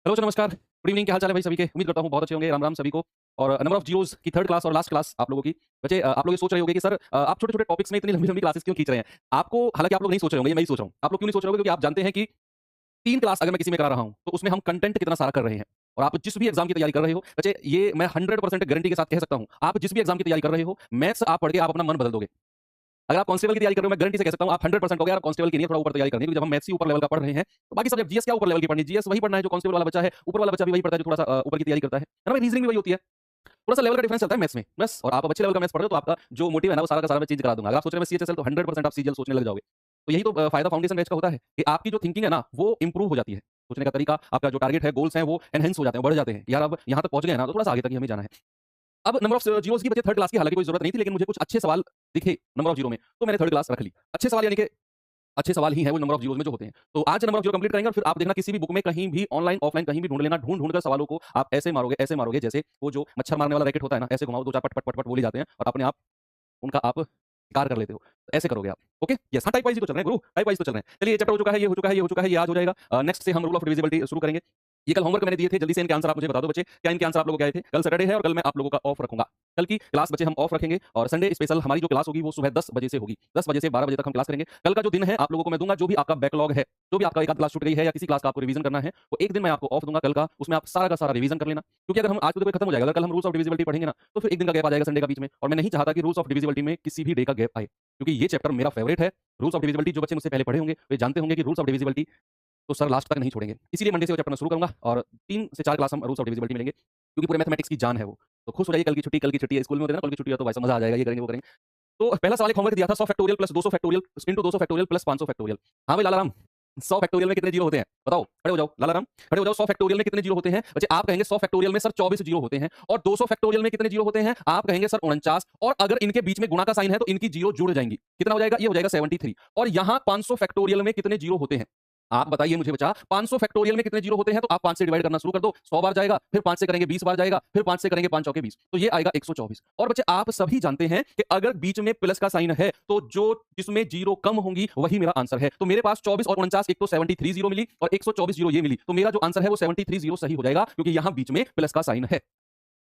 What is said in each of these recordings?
Hello, नमस्कार, good evening, क्या हाल चाल है भाई सभी के? उम्मीद करता हूँ बहुत अच्छे होंगे। राम राम सभी को। और नंबर ऑफ जीरोज़ की थर्ड क्लास और लास्ट क्लास आप लोगों की। बच्चे आप लोग ये सोच रहे होंगे कि सर आप छोटे-छोटे टॉपिक्स में इतनी लंबी-लंबी क्लासेस क्यों खींच रहे हैं? आपको हालाँकि आप लोग नहीं सोच रहे होंगे, ये मैं ही सोच रहा हूँ। आप लोग क्यों नहीं सोच रहे होंगे? क्योंकि आप जानते हैं कि 3 क्लास अगर मैं किसी में करा रहा हूँ, तो उसमें हम कंटेंट कितना सारा कर रहे हैं। और आप जिस भी एग्ज़ाम की तैयारी कर रहे हो, बच्चे ये मैं 100% गारंटी के साथ कह सकता हूँ, आप जिस भी एग्ज़ाम की तैयारी कर रहे हो, मैथ्स आप पढ़ के आप अपना मन बदल दोगे। अगर आप कांस्टेबल की तैयारी कर रहे हो, मैं गारंटी से कह सकता हूँ, आप 100% कहोगे यार कांस्टेबल की नहीं है, थोड़ा ऊपर तैयारी करनी है, क्योंकि जब हम मैथ्स ही ऊपर लेवल का पढ़ रहे हैं, तो बाकी सब्जेक्ट जीएस क्या ऊपर लेवल की पढ़नी है? जीएस वही पढ़ना है जो कांस्टेबल वाला बच्चा है, ऊपर वाला बच्चा भी वही पढ़ता है जो थोड़ा-सा ऊपर की तैयारी करता है ना भाई? रीजनिंग भी वही होती है। थोड़ा-सा लेवल का डिफरेंस चलता है मैथ्स में, बस। और आप अब अच्छे लेवल का मैथ्स पढ़ रहे हो, तो आपका जो मोटिव है ना, वो सारा का सारा मैं चेंज करा दूँगा। अगर आप सोच रहे हैं मैं सीएचएसएल, तो 100% आप सीजीएल सोचने लग जाओगे। तो यही तो फायदा फाउंडेशन बैच का होता है कि आपकी जो थिंकिंग है ना, वो इम्प्रूव हो जाती है। सोचने का तरीका, आपका जो टारगेट है, गोल्स हैं, वो एनहांस हो जाते हैं, बढ़ जाते हैं। यार अब यहाँ तक पहुँच गए हैं ना, तो थोड़ा-सा आगे तक ही हमें जाना है। अब नंबर ऑफ जीरोज़ की बचे थर्ड क्लास की हालाँकि कोई ज़रूरत नहीं थी, लेकिन मुझे कुछ अच्छे सवाल दिखे नंबर ऑफ जीरो में, तो मैंने थर्ड क्लास रख ली। अच्छे सवाल यानी कि अच्छे सवाल ही हैं वो नंबर ऑफ जीरोज़ में जो होते हैं। तो आज नंबर ऑफ जीरो कंप्लीट करेंगे और फिर आप देखना किसी भी बुक में कहीं भी ऑनलाइन, ऑफलाइन कहीं भी ढूँढ लेना, ढूँढ-ढूँढ कर सवालों को आप ऐसे मारोगे जैसे वो जो मच्छर मारने वाला रैकेट होता है ना, ऐसे घुमाओ 2-4 पट, पट, पट, पट बोले जाते हैं और अपने आप उनका आप शिकार कर लेते हो। तो ऐसे करोगे आप। ओके? यस, हाँ, टाइप वाइज़ ही तो चल रहे हैं गुरु, टाइप वाइज़ तो चल रहे हैं। चलिए ये चैप्टर हो चुका है, ये हो चुका है, ये हो चुका है, ये आज हो जाएगा। नेक्स्ट से हम रूल ऑफ डिविजिबिलिटी शुरू करेंगे। ये कल होमवर्क मैंने दिए थे, जल्दी से इनके आंसर आप मुझे बता दो बच्चे। क्या इनके आंसर आप लोगों के आए थे? कल सैटरडे है और कल मैं आप लोगों का ऑफ रखूँगा। कल की क्लास बच्चे हम ऑफ रखेंगे और संडे स्पेशल हमारी जो क्लास होगी वो सुबह 10 बजे से होगी। 10 बजे से 12 बजे तक हम क्लास करेंगे। कल का जो दिन है आप लोगों को मैं दूँगा, जो भी आपका बैकलॉग है, जो भी आपका एक आध क्लास छूट गई है या किसी क्लास का आपको रिवीजन करना है, वो एक दिन मैं आपको ऑफ दूँगा कल का, उसमें आप सारा का सारा रिवीजन कर लेना। क्योंकि अगर हम आज तो देखो खत्म हो जाएगा, अगर कल हम रूल्स ऑफ डिविजिबिलिटी पढ़ेंगे ना, तो फिर एक दिन का गैप आ जाएगा संडे का बीच में, और मैं नहीं चाहता कि रूल्स ऑफ डिविजिबिलिटी में किसी भी डे का गैप आए। क्योंकि ये चैप्टर मेरा फेवरेट है। रूल्स ऑफ डिविजिबिलिटी जो बच्चे मुझसे पहले पढ़े होंगे, वे जानते होंगे कि रूल्स ऑफ डिविजिबिलिटी तो सर लास्ट तक नहीं छोड़ेंगे। इसीलिए मंडे से वो चैप्टर मैं शुरू करूँगा और 3 से 4 क्लास हम रूल्स ऑफ डिविजिबिलिटी मिलेंगे, क्योंकि पूरे मैथमेटिक्स की जान है वो। तो खुश हो जाइए, कल की छुट्टी है, स्कूल में होते हैं ना, कल की छुट्टी है तो भाई साहब मज़ा आ जाएगा, ये करेंगे, वो करेंगे। तो पहला सवाल एक होमवर्क दिया था, 100 factorial plus 200 factorial into 200 factorial plus 500 factorial. हाँ भाई लाला राम, 100 फैक्टोरियल में कितने जीरो होते हैं? बताओ, खड़े हो जाओ, लाला राम, खड़े हो जाओ, 100 फैक्टोरियल में कितने जीरो होते हैं? बच्चे आप कहेंगे 100 फैक्टोरियल में सर 24 जीरो होते हैं, और 200 फैक्टोरियल में कितने जीरो होते हैं? आप कहेंगे सर 49, और अगर इनके बीच में गुणा का साइन है तो इनकी जीरो जुड़ जाएँगी। कितना हो जाएगा? ये हो जाएगा 73। और यहाँ 500 फैक्टोरियल में कितने जीरो होते हैं? आप बताइए मुझे बच्चा, 500 फैक्टोरियल में कितने जीरो होते हैं? तो आप 5 से डिवाइड करना शुरू कर दो, 100 बार जाएगा, फिर 5 से करेंगे 20 बार जाएगा, फिर 5 से करेंगे 5 चौके 20, तो ये आएगा 124। और बच्चे आप सभी जानते हैं कि अगर बीच में प्लस का साइन है, तो जो जिसमें जीरो कम होंगी वही मेरा आंसर है। तो मेरे पास 24 और 49, एक तो 73 जीरो मिली और 124 जीरो ये मिली, तो मेरा जो आंसर है वो 73 जीरो सही हो जाएगा, क्योंकि यहाँ बीच में प्लस का साइन है।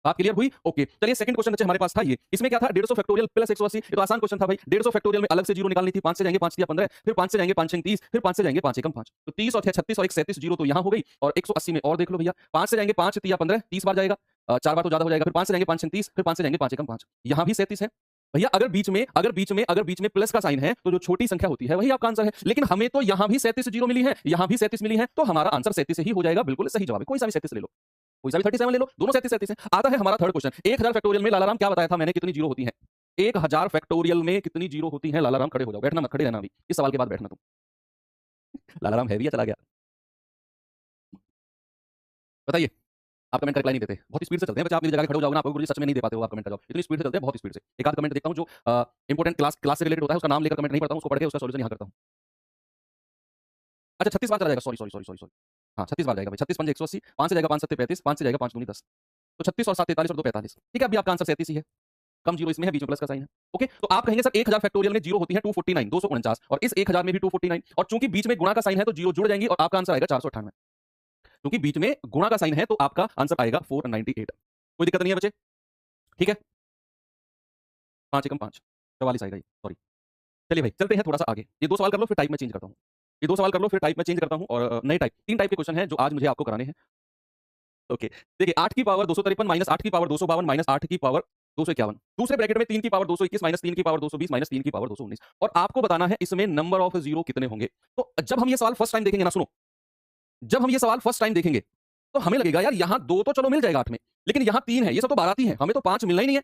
बात क्लियर हुई? ओके। चलिए सेकंड क्वेश्चन बच्चे हमारे पास था ये। इसमें क्या था? 150 फैक्टोरियल प्लस 180। ये तो आसान क्वेश्चन था भाई। 150 फैक्टोरियल में अलग से जीरो निकालनी थी। 5 से जाएँगे 5 तिया 15, फिर 5 से जाएँगे 5 छंग 30, फिर 5 से जाएँगे 5 एकम 5। तो 30 और 6 36 और 1 37 जीरो तो यहाँ हो गई, और 180 में और देख लो भैया। 5 से जाएँगे 5 तिया 15, 30 बार जाएगा। 4 बार तो ज़्यादा हो जाएगा। फिर 5 से जाएँगे 5 छंग 30, फिर 5 से जाएँगे 5 एकम 5। यहाँ भी 37 है। भैया अगर बीच में प्लस का साइन है, तो जो छोटी संख्या होती है वही आपका आंसर है। लेकिन हमें तो यहाँ भी 37 जीरो मिली है, यहाँ भी 37 मिली है, तो हमारा आंसर 37 ही हो जाएगा। बिल्कुल सही जवाब है। कोई सा भी 37 ले लो। कोई सा भी 37 ले लो, दोनों 37 हैं। आता है हमारा थर्ड क्वेश्चन। 1000 फैक्टोरियल में लाला राम क्या बताया था मैंने, कितनी जीरो होती हैं? 1000 फैक्टोरियल में कितनी जीरो होती हैं? लाला राम खड़े हो जाओ, बैठना मत, खड़े रहना अभी। इस सवाल के बाद बैठना तुम। लाला राम है भी या चला गया? बताइए। आप कमेंट का रिप्लाई नहीं देते। बहुत स्पीड से चलते हैं बच्चे, आप मेरी जगह पे खड़े हो जाओगे ना, आपको गुरुजी सच में नहीं दे पाते हो आप कमेंट का जवाब। इतनी स्पीड से चलते हैं, बहुत स्पीड से। एक आध कमेंट देखता हूँ जो इंपोर्टेंट क्लास से रिलेटेड होता है, उसका नाम लेकर कमेंट नहीं पढ़ता हूँ, उसको पढ़ के उसका सॉल्यूशन यहाँ करता हूँ। अच्छा 36 बार चला जाएगा, sorry, sorry, sorry, sorry, sorry. हाँ 36 बार जाएगा भाई, 36 पंजे 180, 5 से जाएगा 5 सत्ते 35, 5 से जाएगा 5 दूनी 10। तो 36 और 7 43 और 2 45। ठीक है, अभी आपका आंसर 37 ही है। कम जीरो इसमें है, बीच में प्लस का साइन है। ओके, तो आप कहेंगे सर 1000 फैक्टोरियल में जीरो होती है 249, 249, और इस 1000 में भी 249, और चूंकि बीच में गुणा का साइन है तो जीरो जुड़ जाएंगी और आपका आंसर आएगा 498। क्योंकि बीच में गुणा का साइन है तो आपका आंसर आएगा 498। कोई दिक्कत नहीं है बच्चे? ठीक है, 5 एकम 5, 44 आएगा ये, सॉरी। चलिए भाई चलते हैं थोड़ा सा आगे। ये दो सवाल कर लो, फिर टाइप में चेंज करता हूँ। ये दो सवाल कर लो, फिर टाइप में चेंज करता हूँ, और नए टाइप, 3 टाइप के क्वेश्चन हैं जो आज मुझे आपको कराने हैं। ओके, देखिए 8 की पावर 253 माइनस 8 की पावर 252 माइनस 8 की पावर 251, दूसरे ब्रैकेट में 3 की पावर 221 माइनस 3 की पावर 220 माइनस 3 की पावर 219, और आपको बताना है इसमें नंबर ऑफ जीरो कितने होंगे। तो जब हम ये सवाल फर्स्ट टाइम देखेंगे ना, सुनो, जब हम ये सवाल फर्स्ट टाइम देखेंगे तो हमें लगेगा यार यहाँ 2 तो चलो मिल जाएगा 8 में, लेकिन यहाँ 3 है, ये सब तो बाराती है, हमें तो 5 मिलना ही नहीं है।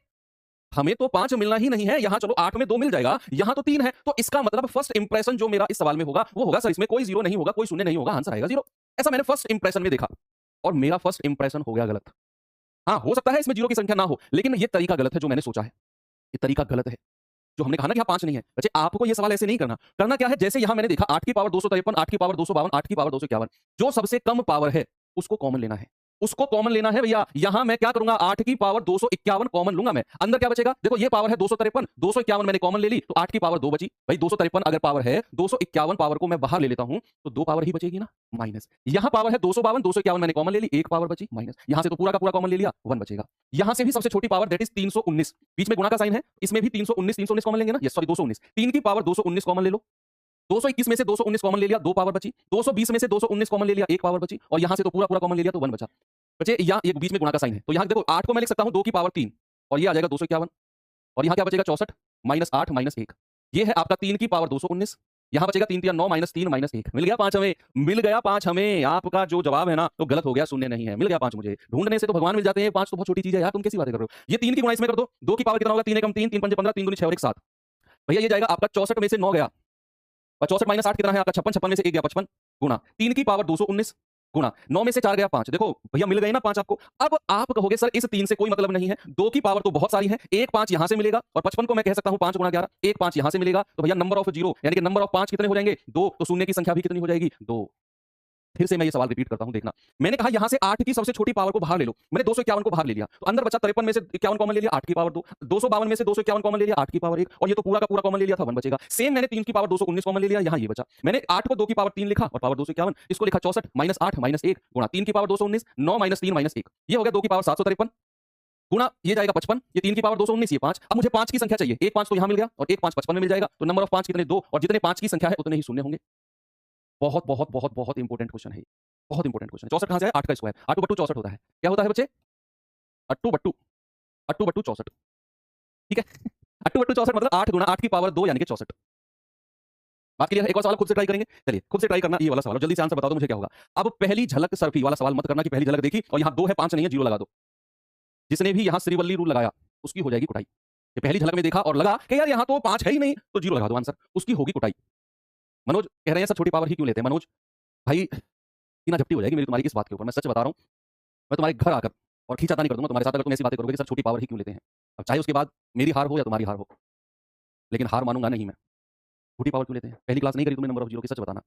हमें तो 5 मिलना ही नहीं है, यहाँ चलो 8 में 2 मिल जाएगा, यहाँ तो 3 है, तो इसका मतलब फर्स्ट इंप्रेशन जो मेरा इस सवाल में होगा वो होगा सर इसमें कोई जीरो नहीं होगा, कोई शून्य नहीं होगा, आंसर आएगा जीरो। ऐसा मैंने फर्स्ट इंप्रेशन में देखा, और मेरा फर्स्ट इंप्रेशन हो गया गलत। हाँ, हो सकता है इसमें जीरो की संख्या ना हो, लेकिन ये तरीका गलत है जो मैंने सोचा है। ये तरीका गलत है। जो हमने कहा ना कि यहाँ 5 नहीं है। बच्चे आपको ये सवाल ऐसे नहीं करना। करना क्या है, जैसे यहाँ मैंने देखा 8 की पावर 253, 8 की पावर 252, 8 की पावर 251, जो सबसे कम पावर है, उसको कॉमन लेना है। उसको कॉमन लेना है भैया। यहां मैं क्या करूंगा, 8 की पावर 251 कॉमन लूंगा मैं। अंदर क्या बचेगा, देखो ये पावर है 253, 251 मैंने कॉमन ले ली तो 8 की पावर 2 बची। भाई 253 अगर पावर है, 251 पावर को मैं बाहर ले लेता हूं तो 2 पावर ही बचेगी ना, माइनस। यहां पावर है 252, 251 मैंने कॉमन ले ली, 1 पावर बची, माइनस। यहां से तो पूरा का पूरा कॉमन ले लिया, 1 बचेगा। यहां से भी सबसे छोटी पावर दैट इज 319, बीच में गुणा का साइन है, इसमें भी 319 319 कॉमन लेंगे ना, यस सॉरी 219। 3 की पावर 219 कॉमन ले लो, 221 में से 219 कॉमन ले लिया, 2 पावर बची। 220 में से 219 कॉमन ले लिया, 1 पावर बची। और यहां से तो पूरा पूरा कॉमन ले लिया तो 1 बचा। बचे यहां एक बीच में गुणा का साइन है, तो यहां देखो 8 को मैं लिख सकता हूं 2 की पावर 3 और ये आ जाएगा 251। और यहां क्या बचेगा, 64 माइनस 8 माइनस 1। ये है आपका 3 की पावर 219। यहां बचेगा 3 3 9 माइनस 3 माइनस 1। मिल गया 5 हमें, मिल गया 5 हमें। आपका जो जवाब है ना तो गलत हो गया, शून्य नहीं है, मिल गया 5 मुझे। ढूंढने से तो भगवान मिल जाते हैं, 5 तो बहुत छोटी चीज है यार, तुम कैसी बातें कर रहे हो। ये 3 की गुणा इसमें कर दो, 2 की पावर कितना होगा, 3 एकम 3, 3 पंजे 15, 3 दूनी 6 और 1 7। भैया ये जाएगा आपका 64 में से 9 गया, और 64 माइनस 8 कितना है आपका 56, 56 में से 1 गया 55, गुणा 3 की पावर 219 गुणा 9 में से 4 गया 5। देखो भैया मिल गए ना 5 आपको। अब आप कहोगे सर इस 3 से कोई मतलब नहीं है, 2 की पावर तो बहुत सारी है, 1 5 यहां से मिलेगा और 55 को मैं कह सकता हूं 5 गुणा 11, 1 5 यहां से मिलेगा। तो भैया नंबर ऑफ जीरो यानी कि नंबर ऑफ 5 कितने हो जाएंगे, 2। तो शून्य की संख्या भी कितनी हो जाएगी, 2। फिर से मैं ये सवाल रिपीट करता हूं, देखना। मैंने कहा यहां से 8 की सबसे छोटी पावर को बाहर ले लो, मैंने 251 को बाहर ले लिया तो अंदर बचा 53 में से 51 कॉमन ले लिया, 8 की पावर 2। 252 में से 251 कॉमन ले लिया, 8 की पावर 1। और ये तो पूरा का पूरा कॉमन ले लिया था, 1 बचेगा। सेम मैंने 3 की पावर 219 कॉमन ले लिया, यहां ये बचा। मैंने 8 को 2 की पावर 3 लिखा और पावर 251, इसको लिखा 64 माइनस 8 माइनस 1 गुणा 3 की पावर 219, 9 माइनस 3 माइनस 1, ये हो गया 2 की पावर 753 गुणा ये जाएगा 55, ये 3 की पावर 219, ये 5। अब मुझे 5 की संख्या चाहिए, 1 5 तो यहां मिल गया और 1 5 55 में मिल जाएगा। तो नंबर ऑफ 5 कितने, 2। और जितने 5 की संख्या है उतने ही शून्य होंगे। बहुत बहुत बहुत बहुत इंपॉर्टेंट क्वेश्चन है, बहुत इंपॉर्टेंट क्वेश्चन है। 64 कहां से आया, 8 का स्क्वायर, 8 बट्टू 64 होता है। क्या होता है बच्चे, अट्टू बट्टू, अट्टू बट्टू 64, ठीक है। अट्टू बट्टू 64 मतलब 8 गुणा 8 की पावर 2 यानी कि 64। बात क्लियर है। एक और सवाल खुद से ट्राई करेंगे, चलिए खुद से ट्राई करना, ये वाला सवाल जल्दी से आंसर बता दो मुझे क्या होगा। अब पहली झलक सर्फी वाला सवाल मत करना कि पहली झलक देखी और यहां 2 है 5 नहीं है, 0 लगा दो। जिसने भी यहां श्रीवल्ली रूल लगाया उसकी हो जाएगी कुटाई। ये पहली झलक में देखा और लगा कि यार यहां तो 5 है ही नहीं तो 0 लगा दो आंसर, उसकी होगी कुटाई। मनोज कह रहे हैं सब छोटी पावर ही क्यों लेते हैं। मनोज भाई ना झपटी हो जाएगी मेरी तुम्हारी इस बात के ऊपर, मैं सच बता रहा हूं। मैं तुम्हारे घर आकर और खींचातानी कर दूंगा तुम्हारे साथ अगर तुम ऐसी बातें करोगे कि सर छोटी पावर ही क्यों लेते हैं। अब चाहे उसके बाद मेरी हार हो या तुम्हारी हार हो, लेकिन हार मानूंगा नहीं मैं। छोटी पावर क्यों लेते हैं, पहली क्लास नहीं करी तुमने नंबर ऑफ जीरो की, सच बताना।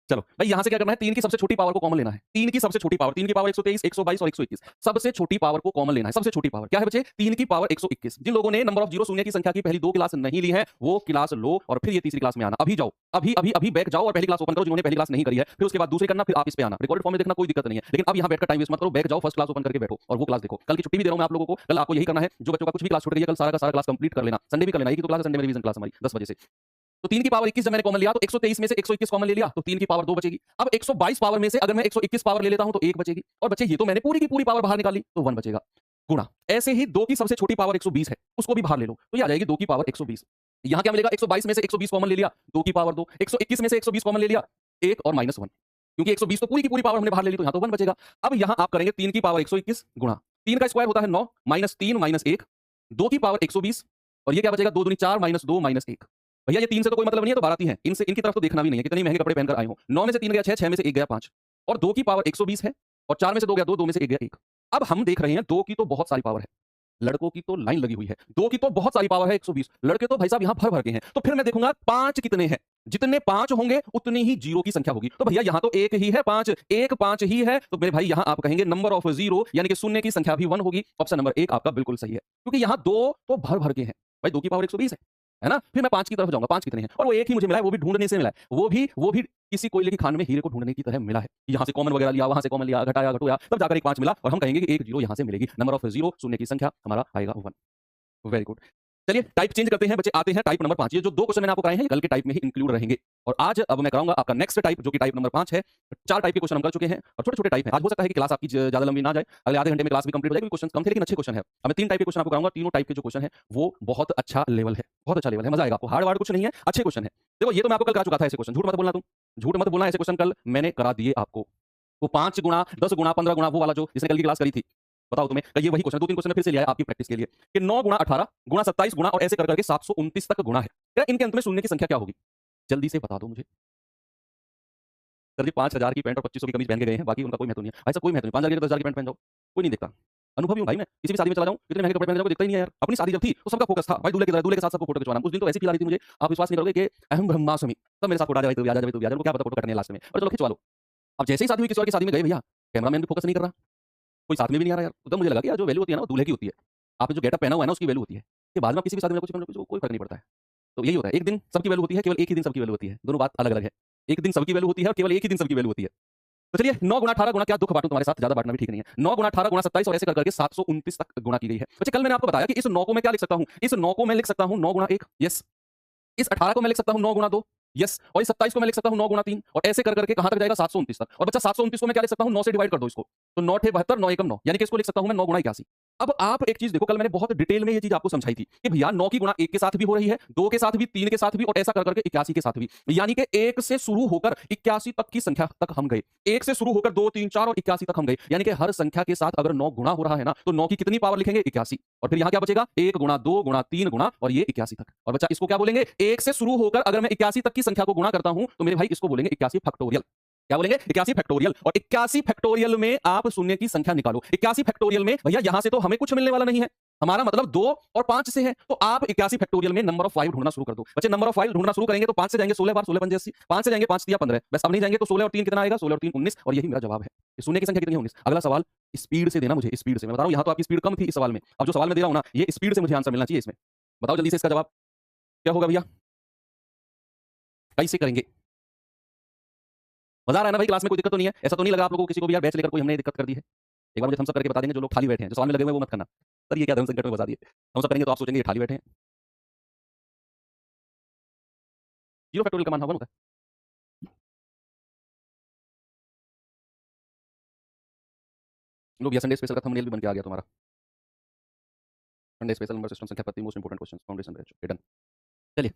चलो भाई यहां से क्या करना है, 3 की सबसे छोटी पावर को कॉमन लेना है। 3 की सबसे छोटी पावर, 3 की पावर 123, 122 और 121, सबसे छोटी पावर को कॉमन लेना है। सबसे छोटी पावर क्या है बच्चे, 3 की पावर 121। जिन लोगों ने नंबर ऑफ जीरो शून्य की संख्या की पहली 2 क्लास नहीं ली है वो क्लास लो और फिर ये तीसरी क्लास में आना। अभी जाओ, अभी अभी अभी बैक जाओ और पहली क्लास ओपन करो जिन्होंने पहली क्लास नहीं करी है, फिर उसके बाद दूसरी करना, फिर आप इस पे आना। रिकॉर्डेड फॉर्म में देखना कोई दिक्कत नहीं है, लेकिन अब यहां बैठकर टाइम वेस्ट मत करो, बैक जाओ, फर्स्ट क्लास ओपन करके बैठो और वो क्लास देखो। कल की छुट्टी भी दे रहा हूं मैं आप लोगों को, कल आपको यही करना है। जो बच्चों का कुछ भी क्लास छूट गई है कल सारा का सारा क्लास कंप्लीट कर लेना। संडे भी कर लेना, एक ही तो क्लास है संडे में, रिवीजन क्लास हमारी 10 बजे से। तो 3 की पावर 21 जब मैंने कॉमन लिया तो 123 में से 121 कॉमन ले लिया तो 3 की पावर 2 बचेगी। अब 122 पावर में से अगर मैं 121 पावर ले लेता हूं तो 1 बचेगी। और बच्चे ये तो मैंने पूरी की पूरी पावर बाहर निकाली तो 1 बचेगा। गुणा ऐसे ही 2 की सबसे छोटी पावर 120 है, उसको भी बाहर ले लो तो ये आ जाएगी 2 की पावर 120। यहां क्या मिलेगा, 122 में से 120 कॉमन ले लिया, 2 की पावर 2। 121 में से 120 कॉमन ले लिया, 1 और -1, क्योंकि 120 तो पूरी की पूरी पावर हमने बाहर ले ली तो यहां तो 1 बचेगा। अब यहां आप करेंगे 3 की पावर 121 गुणा 3 का स्क्वायर होता है 9 -3 -1, 2 की पावर 120 और ये क्या बचेगा, 2 दूनी 4 -2 -1। भैया ये 3 से तो कोई मतलब नहीं है, तो 12 है, इनसे इनकी तरफ तो देखना भी नहीं है कितने महंगे कपड़े पहनकर आए हो। 9 में से 3 गया 6, 6 में से 1 गया 5 और 2 की पावर 120 है और 4 में से 2 गया 2, 2 में से 1 गया 1। अब हम देख रहे हैं 2 की तो बहुत सारी पावर है, लड़कों की तो लाइन लगी हुई है। 2 की तो बहुत सारी पावर है 120, लड़के तो भाई साहब यहां भर भर के हैं। तो फिर मैं देखूंगा 5 कितने हैं, जितने 5 होंगे उतनी ही जीरो की संख्या होगी। तो भैया यहां तो 1 ही है, 5 1 5 ही है, तो मेरे भाई यहां आप कहेंगे नंबर ऑफ जीरो यानी कि शून्य की संख्या भी 1 होगी। ऑप्शन नंबर 1 आपका बिल्कुल सही है, क्योंकि यहां 2 तो भर भर के हैं भाई, 2 की पावर 120 है ना। फिर मैं 5 की तरफ जाऊंगा, 5 कितने हैं, और वो 1 ही मुझे मिला है, वो भी ढूंढने से मिला है, वो भी किसी कोयले की खान में हीरे को ढूंढने की तरह मिला है। यहां से कॉमन वगैरह लिया, वहां से कॉमन लिया, घटाया घटोया, तब जाकर एक 5 मिला और हम कहेंगे कि एक जीरो यहां से मिलेगी। नंबर ऑफ जीरो शून्य की संख्या हमारा आएगा 1। Very good. चलिए टाइप चेंज करते हैं बच्चे, आते हैं टाइप नंबर 5। ये जो 2 क्वेश्चन मैंने आपको कराए हैं कल के टाइप में ही इंक्लूड रहेंगे। और आज अब मैं कराऊंगा आपका नेक्स्ट टाइप जो कि टाइप नंबर 5 है। 4 टाइप के क्वेश्चन हम कर चुके हैं और छोटे-छोटे टाइप हैं। आज हो सकता है कि क्लास आपकी ज्यादा लंबी ना जाए, अगले आधे घंटे में क्लास भी कंप्लीट हो जाएगी। क्वेश्चन कम थे लेकिन अच्छे क्वेश्चन है। अब मैं 3 टाइप के क्वेश्चन आपको कराऊंगा। तीनों टाइप के जो क्वेश्चन है वो बहुत अच्छा लेवल है, बहुत अच्छा लेवल है, मजा आएगा आपको। हार्ड वार्ड कुछ नहीं है, अच्छे क्वेश्चन है। देखो ये तो मैं आपको कल करा चुका था ऐसे क्वेश्चन, झूठ मत बोलना तुम, झूठ मत बोलना, ऐसे क्वेश्चन कल मैंने करा दिए आपको। वो 5 गुणा 10 गुणा 15 गुणा वो वाला जो जिसने कल की क्लास करी थी, बताओ तुम्हें, ये वही क्वेश्चन 2-3 क्वेश्चन फिर से लिया है आपकी प्रैक्टिस के लिए कि 9 गुणा 18 गुणा 27 गुणा और ऐसे कर करके 729 तक गुणा है। क्या इनके अंत में शून्य की संख्या क्या होगी, जल्दी से बता दो मुझे। सर जी 5000 की पैंट और 2500 की कमीज पहन के गए हैं, बाकी उनका कोई महत्व नहीं है। ऐसा कोई महत्व नहीं, 5000 की 10,000 की पैंट पहन जाओ, कोई नहीं देखता। अनुभवी हूं भाई मैं, किसी भी शादी में चला जाऊं इतने महंगे कपड़े पहन जाऊं, दिखता ही नहीं है यार। अपनी शादी जब थी तो सबका फोकस था भाई दूल्हे की तरह, दूल्हे के साथ सबको फोटो खिंचवाना। उस दिन तो ऐसी फील आ रही थी मुझे, आप विश्वास नहीं करोगे कि अहम ब्रह्मास्मि, सब मेरे साथ फोटो आ जाए, तू आ जाए, तू आ जाए, क्या पता फोटो कटने लास्ट में, और चलो खिंचवा लो। अब जैसे ही शादी हुई किसी और की शादी में गए भैया, कैमरामैन भी फोकस नहीं कर रहा, कोई साथ में भी नहीं आ रहा यार। तो तब मुझे लगा कि यार जो वैल्यू होती है ना वो दूल्हे की होती है। आपने जो गेटअप पहना हुआ है ना उसकी वैल्यू होती है। कि बाद में आप किसी भी शादी में कुछ कोई फर्क नहीं पड़ता है। तो यही होता है, एक दिन सबकी वैल्यू होती है, केवल एक ही दिन सबकी वैल्यू होती है। दोनों बात अलग-अलग है। एक दिन सबकी वैल्यू होती है और केवल एक ही दिन सबकी वैल्यू होती है। तो चलिए 9 गुणा 18 गुणा क्या दुःख बाँटूँ तुम्हारे साथ, ज़्यादा बाँटना भी ठीक नहीं है। 9 गुणा 18 गुणा 27 और ऐसे कर के 729 तक गुणा की गई है। अच्छा कल मैंने आपको बताया कि इस 9 को मैं क्या लिख सकता हूँ? इस 9 को मैं लिख सकता हूँ 9 गुणा 1 यस। इस 18 को मैं लिख सकता हूँ 9 गुणा 2 यस और इस 27 को मैं लिख सकता हूँ 9 गुणा 3 और ऐसे कर करके कहाँ तक जाएगा 729 तक। और बच्चा 729 को मैं क्या लिख सकता हूँ 9 से डिवाइड कर दो इसको। तो 9 ठे 72 9 एकम 9 यानी कि इसको लिख सकता हूँ मैं 9 गुणा 81। अब आप एक चीज देखो, कल मैंने बहुत डिटेल में ये चीज आपको समझाई थी कि भैया 9 की गुणा 1 के साथ भी हो रही है, 2 के साथ भी, 3 के साथ भी और ऐसा कर करके 81 के साथ भी। यानी कि 1 से शुरू होकर 81 तक की संख्या तक हम गए। 1 से शुरू होकर 2 3 4 और 81 तक हम गए। यानी कि हर संख्या के साथ अगर 9 गुणा हो रहा है ना तो 9 की कितनी पावर लिखेंगे 81 और फिर यहां क्या बचेगा 1 गुणा 2 गुणा 3 गुणा और ये 81 तक। और बच्चा इसको क्या बोलेंगे 1 से शुरू होकर अगर मैं 81 तक की संख्या को गुणा करता हूं तो मेरे भाई इसको बोलेंगे 81 फैक्टोरियल। क्या बोलेंगे 81 फैक्टोरियल। और 81 फैक्टोरियल में आप शून्य की संख्या निकालो। 81 फैक्टोरियल में भैया यहां से तो हमें कुछ मिलने वाला नहीं है, हमारा मतलब 2 और 5 से है। तो आप 81 फैक्टोरियल में नंबर ऑफ 5 ढूंढना शुरू कर दो। बच्चे नंबर ऑफ 5 ढूंढना शुरू करेंगे तो 5 से जाएंगे 16 बार 16 पंजे 80, 5 से जाएंगे 5 तिया 15, बस अब नहीं जाएंगे तो 16 और 3 कितना आएगा 16 और 3 19 और यही मेरा जवाब है। ये शून्य की संख्या कितनी है 19। अगला सवाल स्पीड से देना मुझे, स्पीड से। मैं बता रहा हूं यहां तो आपकी स्पीड कम थी इस सवाल में, अब जो सवाल मैं दे रहा हूं ना ये स्पीड से मुझे आंसर मिलना चाहिए इसमें। बताओ जल्दी से इसका जवाब क्या होगा भैया, कैसे करेंगे? मजा आ रहा है ना भाई, क्लास में कोई दिक्कत तो नहीं है? ऐसा तो नहीं लगा आप लोगों को किसी को भी यार बैच लेकर कोई हमने दिक्कत कर दी है? एक बार मुझे थम्स अप करके बता देंगे जो लोग खाली बैठे हैं, जो सवाल में लगे हुए हैं वो मत करना। सर ये क्या धर्म संकट में फंसा दिए। थम्स अप करेंगे तो आप सोचेंगे ये खाली बैठे हैं। 0 फैक्टोरियल का मान होगा ना। लोग ये संडे स्पेशल का थंबनेल भी बन के आ गया तुम्हारा। संडे स्पेशल नंबर सिस्टम संख्या पत्ती most important question foundation batch done. चलिए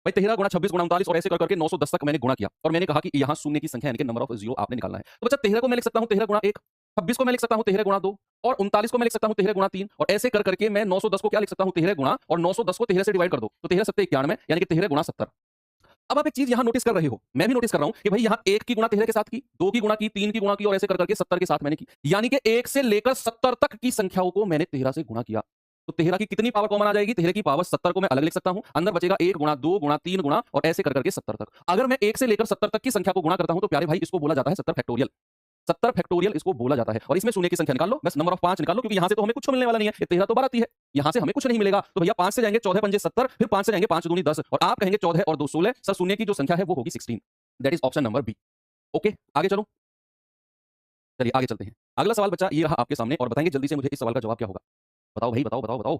भाई 13 गुणा 26 गुणा 39 और ऐसे कर करके 910 तक मैंने गुणा किया और मैंने कहा कि यहाँ शून्य की संख्या यानी कि नंबर ऑफ जीरो आपने निकालना है। तो बच्चा 13 को मैं लिख सकता हूँ 13 गुणा 1, 26 को मैं लिख सकता हूँ 13 गुणा 2 और 39 को मैं लिख सकता हूँ 13 गुणा 3 और ऐसे कर करके मैं 910 को क्या लिख सकता हूँ 13 गुणा और 910 को 13 से डिवाइड कर दो तो 13 सत्ते 91 यानी कि 13 गुणा 70। अब आप एक चीज यहां नोटिस कर रहे हो, मैं भी नोटिस कर रहा हूं कि भाई यहां 1 की गुणा 13 के साथ की, 2 की गुणा की, 3 की गुणा की और ऐसे कर करके 70 के साथ मैंने की। यानी कि 1 से लेकर 70 तक की संख्याओं को मैंने 13 से गुणा किया। तो 13 की कितनी पावर कॉमन आ जाएगी? 13 की पावर 70 को मैं अलग लिख सकता हूं, अंदर बचेगा 1 गुणा 2 गुणा 3 गुणा और ऐसे कर करके 70 तक। अगर मैं 1 से लेकर 70 तक की संख्या को गुणा करता हूं तो प्यारे भाई इसको बोला जाता है 70 फैक्टोरियल। 70 फैक्टोरियल इसको बोला जाता है। और इसमें शून्य की संख्या निकाल लो, बस नंबर ऑफ 5 निकाल लो क्योंकि यहां से तो हमें कुछ मिलने वाला नहीं है। ये 13 तो बार आती है, यहां से हमें कुछ नहीं मिलेगा। तो भैया 5 से जाएंगे 14 पंजे 70, फिर 5 से जाएंगे 5 दूनी 10 और आप कहेंगे 14 और 2 16। सर शून्य की जो संख्या है वो होगी 16। That is option number B. Okay आगे चलो, चलिए आगे चलते हैं। अगला सवाल बच्चा ये रहा आपके सामने और बताएंगे जल्दी से मुझे इस सवाल का जवाब क्या होगा। बताओ भाई बताओ बताओ बताओ।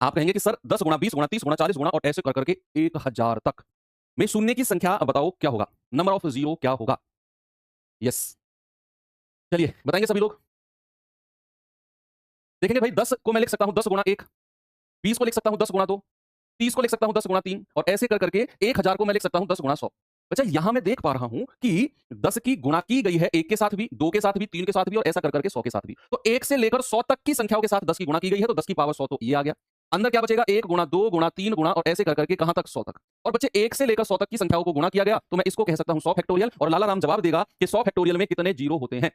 आप कहेंगे कि सर 10 गुणा 20 गुणा 30 गुणा 40 गुणा और ऐसे कर करके 1000 तक में शून्य की संख्या बताओ क्या होगा, नंबर ऑफ जीरो क्या होगा। यस चलिए बताएंगे सभी लोग। देखेंगे भाई 10 को मैं लिख सकता हूं 10 गुणा 1, 20 को लिख सकता हूं 10 गुणा 2, 30 को लिख सकता हूं 10 गुणा 3 और ऐसे कर करके 1000 को मैं लिख सकता हूं 10 गुणा 100। अच्छा यहां मैं देख पा रहा हूं कि 10 की गुणा की गई है 1 के साथ भी, 2 के साथ भी, 3 के साथ भी और ऐसा कर करके 100 के साथ भी। तो 1 से लेकर 100 तक की संख्याओं के साथ 10 की गुणा की गई है तो 10 की पावर 100 तो ये आ गया। अंदर क्या बचेगा 1 गुणा 2 गुणा 3 गुणा और ऐसे कर करके कहां तक 100 तक। और बच्चे 1 से लेकर 100 तक की संख्याओं को गुणा किया गया तो मैं इसको कह सकता हूं 100 फैक्टोरियल और लाला राम जवाब देगा कि 100 फैक्टोरियल में कितने जीरो होते हैं।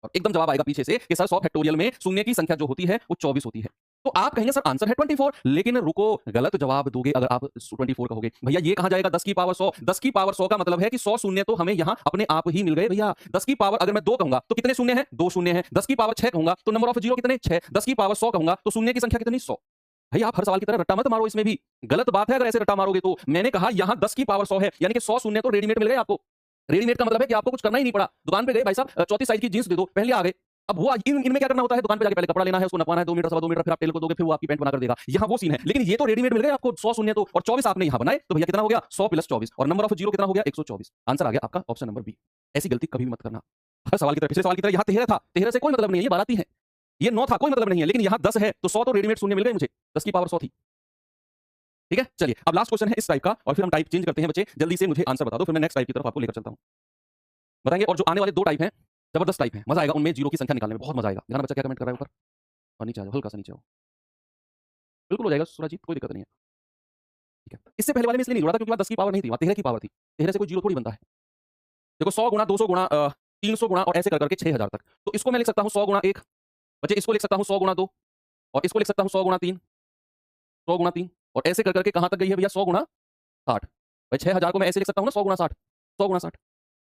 और एकदम जवाब आएगा पीछे से कि सर 100 फैक्टोरियल में शून्य की संख्या जो होती है वो 24 होती है। तो आप कहेंगे सर आंसर है 24, लेकिन रुको गलत जवाब दोगे अगर आप 24 कहोगे। भैया ये कहां जाएगा 10 की पावर 100। 10 की पावर 100 का मतलब है कि 100 शून्य तो हमें यहां अपने आप ही मिल गए भैया। 10 की पावर अगर मैं 2 कहूंगा तो कितने शून्य हैं 2 शून्य हैं। 10 की पावर 6 कहूंगा तो नंबर ऑफ जीरो कितने 6। 10 की पावर 100 कहूंगा तो शून्य की संख्या कितनी 100। भाई आप हर सवाल की तरह रट्टा मत मारो, इसमें भी गलत बात है अगर ऐसे रट्टा मारोगे। तो मैंने कहा यहां 10 की पावर 100 है यानी कि 100 शून्य तो रेडीमेड मिल गए आपको। रेडीमेड का मतलब है कि आपको कुछ करना ही नहीं पड़ा। दुकान पे गए भाई साहब 34 साइज की जींस दे दो, पहले आ गए। अब वो इनमें क्या करना होता है, दुकान पे जाके पहले कपड़ा लेना है, उसको नपवाना है 2 मीटर सवा 2 मीटर, फिर आप टेलर को दोगे, फिर वो आपकी पैंट बना कर देगा। यहाँ वो सीन है। लेकिन ये तो रेडीमेड मिल गए आपको 100 शून्य तो, और 24 आपने यहाँ बनाए तो भैया कितना हो गया 100 प्लस 24 और नंबर ऑफ जीरो कितना हो गया 124। आंसर आ गया आपका ऑप्शन नंबर बी। ऐसी गलती कभी भी मत करना। हर सवाल की तरह पिछले सवाल की तरह यहाँ 13 था, 13 से कोई मतलब नहीं है, ये 12 है। ये 9 था, कोई मतलब नहीं है, लेकिन यहाँ 10 है तो 100 तो रेडीमेड शून्य मिल गए मुझे, 10 की पावर 100 थी। ठीक है चलिए अब लास्ट क्वेश्चन है इस टाइप का और फिर हम टाइप चेंज करते हैं बच्चे। जल्दी से मुझे आंसर बता दो फिर मैं नेक्स्ट टाइप की तरफ आपको लेकर चलता हूं। बताएंगे और जो आने वाले 2 टाइप हैं जबरदस्त टाइप हैं, मजा आएगा उनमें, जीरो की संख्या निकालने में बहुत मजा आएगा। ध्यान बच्चा क्या कमेंट कर रहा है ऊपर और नीचे आ जाओ, हल्का सा नीचे आओ। बिल्कुल हो जाएगा सुराजीत, कोई दिक्कत नहीं है। ठीक है इससे पहले वाले में इसलिए नहीं जोड़ा था क्योंकि वहां 10 की पावर नहीं थी, वहां 13 की पावर थी। 13 से कोई जीरो थोड़ी बनता है। देखो 100 गुणा 200 गुणा 300 गुणा और ऐसे कर करके 6000 तक। तो इसको मैं लिख सकता हूं 100 गुणा 1, बच्चे इसको लिख सकता हूं 100 गुणा 2 और इसको लिख सकता हूं 100 गुणा 3, 100 गुणा 3 और ऐसे कर करके कहां तक गई है भैया 100 गुणा 60। भाई 6000 को मैं ऐसे लिख सकता हूं ना 100 गुणा 60, 100 गुणा 60।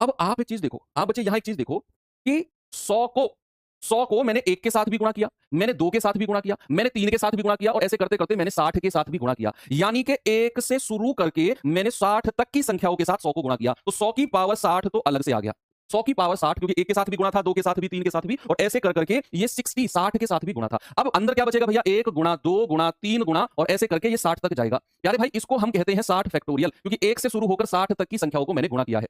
अब आप एक चीज देखो, आप बच्चे यहां एक चीज देखो कि 100 को मैंने 1 के साथ भी गुणा किया, मैंने 2 के साथ भी गुणा किया, मैंने 3 के साथ भी गुणा किया और ऐसे करते करते मैंने 60 के साथ भी गुणा किया। यानी कि 1 से शुरू करके मैंने 60 तक की संख्याओं के साथ 100 को गुणा किया। तो 100 की पावर 60 तो अलग से आ गया। 100 की पावर 60 क्योंकि 1 के साथ भी गुणा था, 2 के साथ भी, 3 के साथ भी और ऐसे कर करके ये 60 के साथ भी गुणा था। अब अंदर क्या बचेगा भैया? 1 गुणा 2 गुणा 3 गुणा और ऐसे करके ये 60 तक जाएगा। प्यारे भाई इसको हम कहते हैं 60 फैक्टोरियल क्योंकि 1 से शुरू होकर 60 तक की संख्याओं को मैंने गुणा किया है।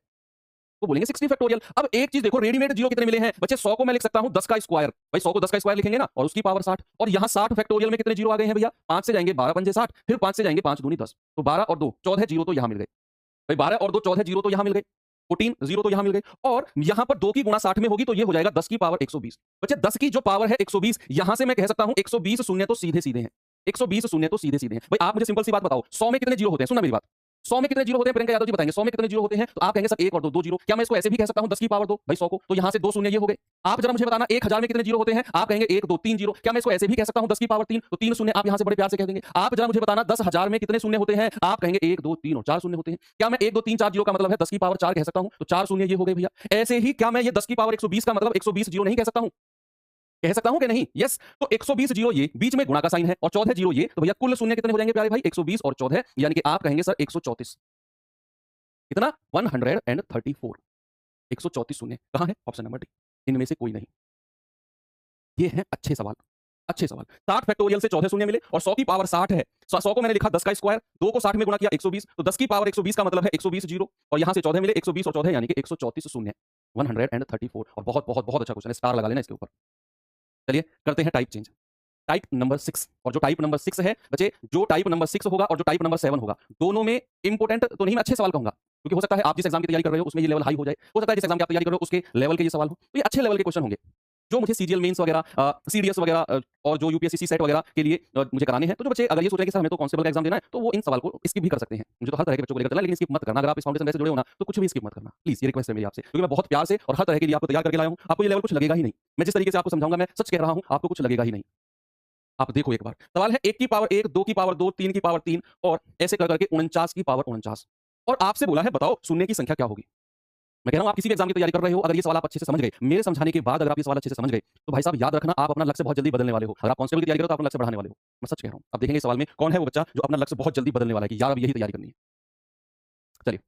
तो बोलेंगे 60 फैक्टोरियल। अब एक चीज देखो, रेडीमेड जीरो कितने मिले हैं बच्चे? 100 को मैं लिख सकता हूं 10 का स्क्वायर। भाई 100 को 10 का स्क्वायर लिखेंगे ना और उसकी पावर 60 और यहां 60 फैक्टोरियल में कितने जीरो आ गए हैं भैया? 5 से जाएंगे 12 पंजे 60, फिर 5 से जाएंगे 5 दूनी 10, तो 12 और 2 14 जीरो तो यहां मिल गए। भाई 12 और 2 14 जीरो तो यहां मिल गए, 14 जीरो तो यहां मिल गए और यहां पर 2 की गुणा 60 में होगी तो ये हो जाएगा 10 की पावर 120। बच्चे 10 की जो पावर है 120, यहां से मैं कह सकता हूं 120 शून्य तो सीधे सीधे हैं, 120 शून्य तो सीधे सीधे हैं। भाई आप मुझे सिंपल सी बात बताओ, 100 में कितने जीरो होते हैं? सुनना मेरी बात, 100 में कितने जीरो होते हैं? प्रियंका यादव जी बताएंगे 100 में कितने जीरो होते हैं। तो आप कहेंगे सर 1 और 2 2 जीरो। क्या मैं इसको ऐसे भी कह सकता हूं 10 की पावर 2? भाई 100 को तो यहां से 2 शून्य ये हो गए। आप जरा मुझे बताना 1000 में कितने जीरो होते हैं? आप कहेंगे 1 2 3 जीरो। क्या मैं इसको ऐसे भी कह सकता हूं 10 की पावर 3? तो 3 शून्य आप यहां से बड़े प्यार से कह देंगे। आप जरा मुझे बताना 10,000 में कितने शून्य होते हैं? आप कहेंगे 1 2 3 और 4 शून्य होते हैं। क्या मैं 1 2 3 4 जीरो का मतलब है 10 की पावर 4 कह सकता हूं? तो 4 शून्य ये हो गए भैया। ऐसे ही क्या मैं ये 10 की पावर 120 का मतलब 120 जीरो नहीं कह सकता हूं? कह सकता हूं कि नहीं? यस। तो 120 जीरो ये बीच में गुणा का साइन है और 14 जीरो ये, तो भैया कुल शून्य कितने हो जाएंगे प्यारे भाई? 120 और 14 यानी कि आप कहेंगे सर 134। कितना? 134। 134 शून्य कहां है? ऑप्शन नंबर डी, इनमें से कोई नहीं। ये है अच्छे सवाल, अच्छे सवाल। 60 फैक्टोरियल से 14 शून्य मिले और 100 की पावर 60 है। 100 को मैंने लिखा 10 का स्क्वायर, 2 को 60 में गुणा किया 120, तो 10 की पावर 120 का मतलब है 120 जीरो और यहां से 14 मिले, 120 और 14 यानी कि 134 शून्य, 134। और बहुत बहुत बहुत अच्छा क्वेश्चन है, स्टार लगा लेना इसके ऊपर। चलिए करते हैं टाइप चेंज, टाइप नंबर 6। और जो टाइप नंबर 6 है बच्चे, जो टाइप नंबर 6 होगा और जो टाइप नंबर 7 होगा, दोनों में इंपोर्टेंट तो नहीं, मैं अच्छे सवाल कहूंगा क्योंकि हो सकता है आप जिस एग्जाम की तैयारी कर रहे हो उसमें ये लेवल हाई हो जाए, हो सकता है जिस एग्जाम की आप तैयारी कर रहे हो उसके लेवल के ये सवाल हो, तो ये अच्छे लेवल के क्वेश्चन होंगे जो मुझे सीजीएल मेंस वगैरह, सीडीएस वगैरह और जो यूपीएससी सेट वगैरह के लिए मुझे कराने हैं। तो जो बच्चे अगर ये सोच रहे हैं कि सर हमें तो कांस्टेबल का एग्जाम देना है, तो वो इन सवाल को स्किप भी कर सकते हैं। मुझे तो हर तरह के बच्चों को लेकर चलना है, लेकिन स्किप मत करना। अगर आप इस फाउंडेशन से जुड़े हो ना तो कुछ भी स्किप मत करना प्लीज, ये रिक्वेस्ट है मेरी आपसे, क्योंकि मैं बहुत प्यार से और हर तरह के लिए आपको तैयार करके लाया हूं। आपको ये लेवल कुछ लगेगा ही नहीं, मैं जिस तरीके से आपको समझाऊंगा, मैं सच कह रहा हूं, आपको कुछ लगेगा ही नहीं। आप देखो एक बार, सवाल है 1 की पावर 1, 2 की पावर 2, 3 की पावर 3 और ऐसे कर करके 49 की पावर 49। और आपसे बोला है बताओ शून्य की संख्या क्या होगी। मैं कह रहा हूं आप किसी भी एग्जाम की तैयारी कर रहे हो, अगर ये सवाल आप अच्छे से समझ गए, मेरे समझाने के बाद अगर आप ये सवाल अच्छे से समझ गए, तो भाई साहब याद रखना आप अपना लक्ष्य बहुत जल्दी बदलने वाले हो। अगर आप कांस्टेबल की तैयारी करो तो आप अपना लक्ष्य बढ़ाने वाले हो। मैं सच कह रहा हूं, आप देखेंगे इस सवाल में कौन है वो बच्चा जो अपना लक्ष्य बहुत जल्दी बदलने वाला है कि यार अब यही तैयारी करनी है। चलिए,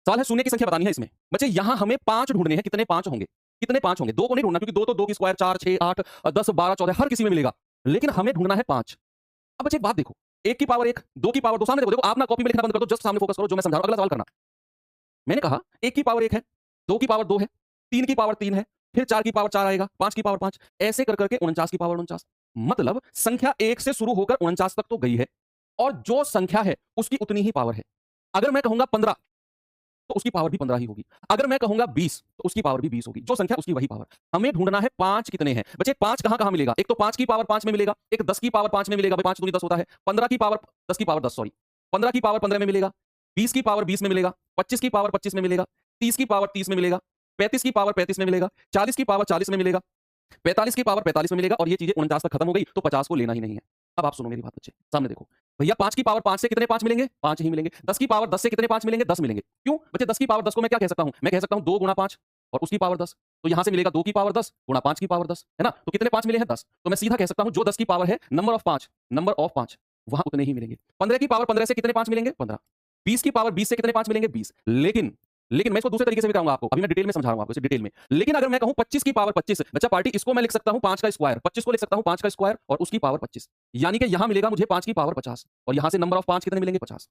सवाल है शून्य की संख्या बतानी है इसमें। बच्चे यहां हमें 5 ढूंढने हैं, कितने 5 होंगे? कितने 5 होंगे? 2 को नहीं ढूंढना क्योंकि 2 तो 2 की स्क्वायर 4 6 8 10 12 14 हर किसी में मिलेगा, लेकिन हमें ढूंढना है 5। अब बच्चे एक बात देखो, 1 की पावर 1, 2 की पावर 2, सामने देखो, देखो आप ना कॉपी में लिखना बंद कर दो, जस्ट सामने फोकस करो, जो मैं समझा रहा हूं अगला सवाल करना। मैंने कहा 1 की पावर 1 है, 2 की पावर 2 है, 3 की पावर 3 है, फिर 4 की पावर 4 आएगा, 5 की पावर 5, ऐसे कर करके 49 की पावर 49। मतलब संख्या 1 से शुरू होकर 49 तक तो गई है और जो संख्या है उसकी उतनी ही पावर है। अगर मैं कहूंगा 15 तो उसकी पावर भी 15 ही होगी। अगर मैं कहूंगा 20 तो उसकी पावर भी 20 होगी। जो संख्या उसकी वही पावर। हमें ढूंढना है 5 कितने हैं। बच्चे 5 कहां-कहां मिलेगा? एक तो 5 की पावर 5 में मिलेगा, एक 10 की पावर 5 में मिलेगा, भाई 5 दूनी 10 होता है। 15 की पावर 10 की पावर 10 सॉरी। 15 की पावर 15 में मिलेगा, 20 की पावर 20 में मिलेगा, 25 की पावर 25 में मिलेगा, 30 की पावर 30 में मिलेगा, 35 की पावर 35 में मिलेगा, 40 की पावर 40 में मिलेगा, 45 की पावर 45 में मिलेगा और ये चीजें 49 तक खत्म हो गई तो 50 को लेना ही नहीं है। अब आप सुनो मेरी बात बच्चे, सामने देखो। भैया 5 की पावर 5 से कितने 5 मिलेंगे? 5 ही मिलेंगे। 10 की पावर 10 से कितने 5 मिलेंगे? 10 मिलेंगे। क्यों? बच्चे 10 की पावर 10 को मैं क्या कह सकता हूं? मैं कह सकता हूं 2 गुणा 5 और उसकी पावर 10। तो यहां से मिलेगा 2 की पावर 10 गुणा 5 की पावर 10, है ना? तो कितने 5 मिले हैं? 10। तो मैं सीधा कह सकता हूं जो 10 की पावर है, नंबर ऑफ 5 वहां उतने ही मिलेंगे। 15 की पावर 15 से कितने 5 मिलेंगे? 15। 20 की पावर 20 से कितने 5 मिलेंगे? 20। लेकिन मैं इसको दूसरे तरीके से भी बताऊंगा आपको, अभी मैं डिटेल में समझा रहा हूं आपको, इसे डिटेल में। लेकिन अगर मैं कहूं 25 की पावर 25, बच्चा पार्टी, इसको मैं लिख सकता हूं 5 का स्क्वायर, 25 को लिख सकता हूं 5 का स्क्वायर और उसकी पावर 25। यानी कि यहां मिलेगा मुझे 5 की पावर 50 और यहां से नंबर ऑफ 5 कितने मिलेंगे? 50।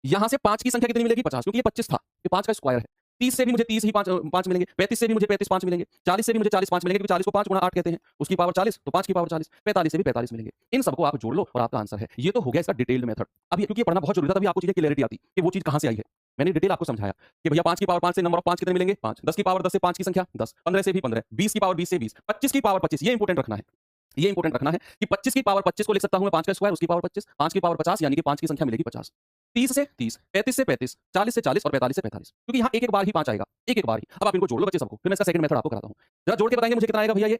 यहां से 5 की संख्या कितनी मिलेगी? 50, क्योंकि ये 25 था, ये 5 का स्क्वायर है। 30 से भी मुझे 30 ही 5 मिलेंगे, 35 से भी मुझे 35 5 मिलेंगे, 40 से भी मुझे 40 5 मिलेंगे, क्योंकि 40 को 5 गुणा 8 कहते हैं, उसकी पावर 40 तो 5 की पावर 40, 45 से भी 45 मिलेंगे। इन सबको आप जोड़ लो और आपका आंसर है। ये तो हो गया इसका डिटेल्ड मेथड। अब ये क्योंकि ये पढ़ना बहुत जरूरी था, तभी आपको चीजें क्लैरिटी आती कि वो चीज कहां से आई है। मैंने डिटेल आपको समझाया कि भैया 5 की पावर 5 से नंबर ऑफ 5 कितने मिलेंगे? 5। 10 की पावर 10 से 5 की संख्या 10, 15 से भी 15, 20 की पावर 20 से 20, 25 की पावर 25। ये इंपॉर्टेंट रखना है, ये इंपॉर्टेंट रखना है कि 25 की पावर 25 को लिख सकता हूं मैं 5 का स्क्वायर, उसकी पावर 25, 5 की पावर 50 यानी कि 5 की संख्या मिलेगी 50। 30 से 30, 35 से 35, 40 से 40 और 45 से 45, क्योंकि यहाँ एक-एक बार ही 5 आएगा, एक-एक बार ही। अब आप इनको जोड़ लो बच्चे सबको, फिर मैं इसका सेकंड मेथड आपको कराता हूं। जरा जोड़ के बताएंगे मुझे कितना आएगा भैया ये?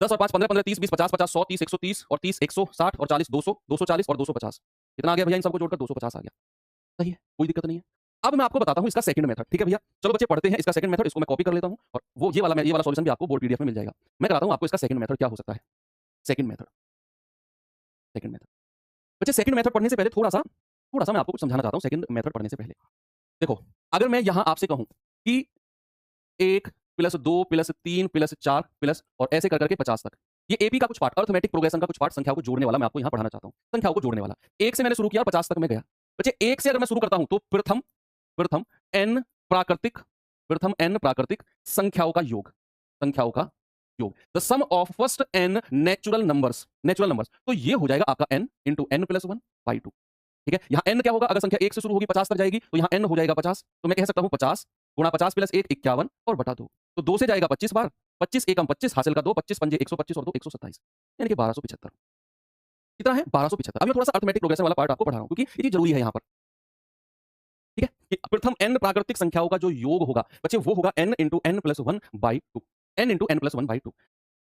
10 और 5 15, 15 30 20 50 50 100 30 130 और 30 160 और 40 200 240 और 250। कितना आ गया भैया इन सबको जोड़कर? 250 आ गया। सही है, कोई दिक्कत नहीं है। अब मैं आपको बताता हूं इसका सेकंड मेथड, ठीक है भैया? चलो बच्चे पढ़ते हैं इसका सेकंड मेथड, इसको मैं कॉपी कर लेता हूं और वो ये वाला सॉल्यूशन भी आपको बोर्ड पीडीएफ में मिल जाएगा। मैं कराता हूं आपको इसका सेकंड मेथड क्या हो सकता है। Second method, second method. बच्चे सेकंड मेथड पढ़ने से पहले थोड़ा सा मैं आपको कुछ समझाना चाहता हूं सेकंड मेथड पढ़ने से पहले। देखो, अगर मैं यहां आपसे कहूं कि 1 प्लस 2 प्लस 3 प्लस 4 प्लस और ऐसे कर करके 50 तक, ये एपी का कुछ पार्ट, अर्थमेटिक प्रोग्रेशन का कुछ पार्ट, संख्याओं को जोड़ने वाला मैं आपको यहां पढ़ाना चाहता हूं। संख्याओं को जोड़ने वाला 1 से मैंने शुरू किया और 50 तक मैं गया। बच्चे 1 से अगर मैं शुरू करता हूं तो प्रथम प्रथम n प्राकृतिक प्रथम n प्राकृतिक संख्याओं का योग, संख्याओं का योग, the sum of first n natural numbers, natural numbers. तो ये हो जाएगा आपका n into n plus 1 by 2। ठीक है, यहां n क्या होगा, अगर संख्या 1 से शुरू होगी 50 तक जाएगी तो यहां n हो जाएगा 50। तो मैं कह सकता हूं 50 गुणा 50 प्लस 1 51 और बटा 2। तो 2 से जाएगा 25 बार, 25 एकम 25 हासिल का 2, 25 पंजे 125 और 2 127, यानी कि 1275। कितना है 1275। अब मैं थोड़ा सा अर्थमेटिक प्रोग्रेशन वाला पार्ट आपको पढ़ा रहा हूं क्योंकि ये चीज जरूरी है यहां पर। ठीक है, कि प्रथम n प्राकृतिक संख्याओं का जो योग होगा बच्चे वो होगा n into n plus 1 by 2, n into n plus 1 by 2।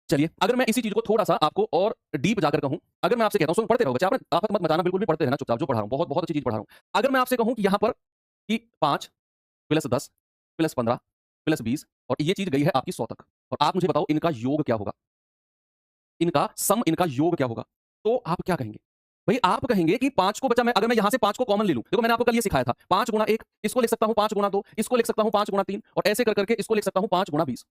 चलिए, अगर मैं इसी चीज को थोड़ा सा आपको और डीप जाकर कहूं, अगर मैं आपसे कहता हूं, सुन पढ़ते रहो बच्चे, आप आफत मत मचाना, बिल्कुल भी पढ़ते रहना चुपचाप, जो पढ़ा रहा हूं बहुत बहुत अच्छी चीज पढ़ा रहा हूं। अगर मैं आपसे कहूं कि यहां पर कि 5 प्लस 10 प्लस 15 प्लस 20 और ये चीज गई है आपकी 100 तक, और आप मुझे बताओ इनका योग क्या होगा, इनका सम, इनका योग क्या होगा, तो आप क्या कहेंगे? भाई आप कहेंगे कि 5 को बचा, मैं अगर मैं यहां से 5 को कॉमन ले लूं, देखो मैंने आपको कल ये सिखाया था, 5 गुणा 1, इसको लिख सकता हूं 5 गुणा 2, इसको लिख सकता हूं 5 गुणा 3 और ऐसे कर करके इसको लिख सकता हूं 5 गुणा 20।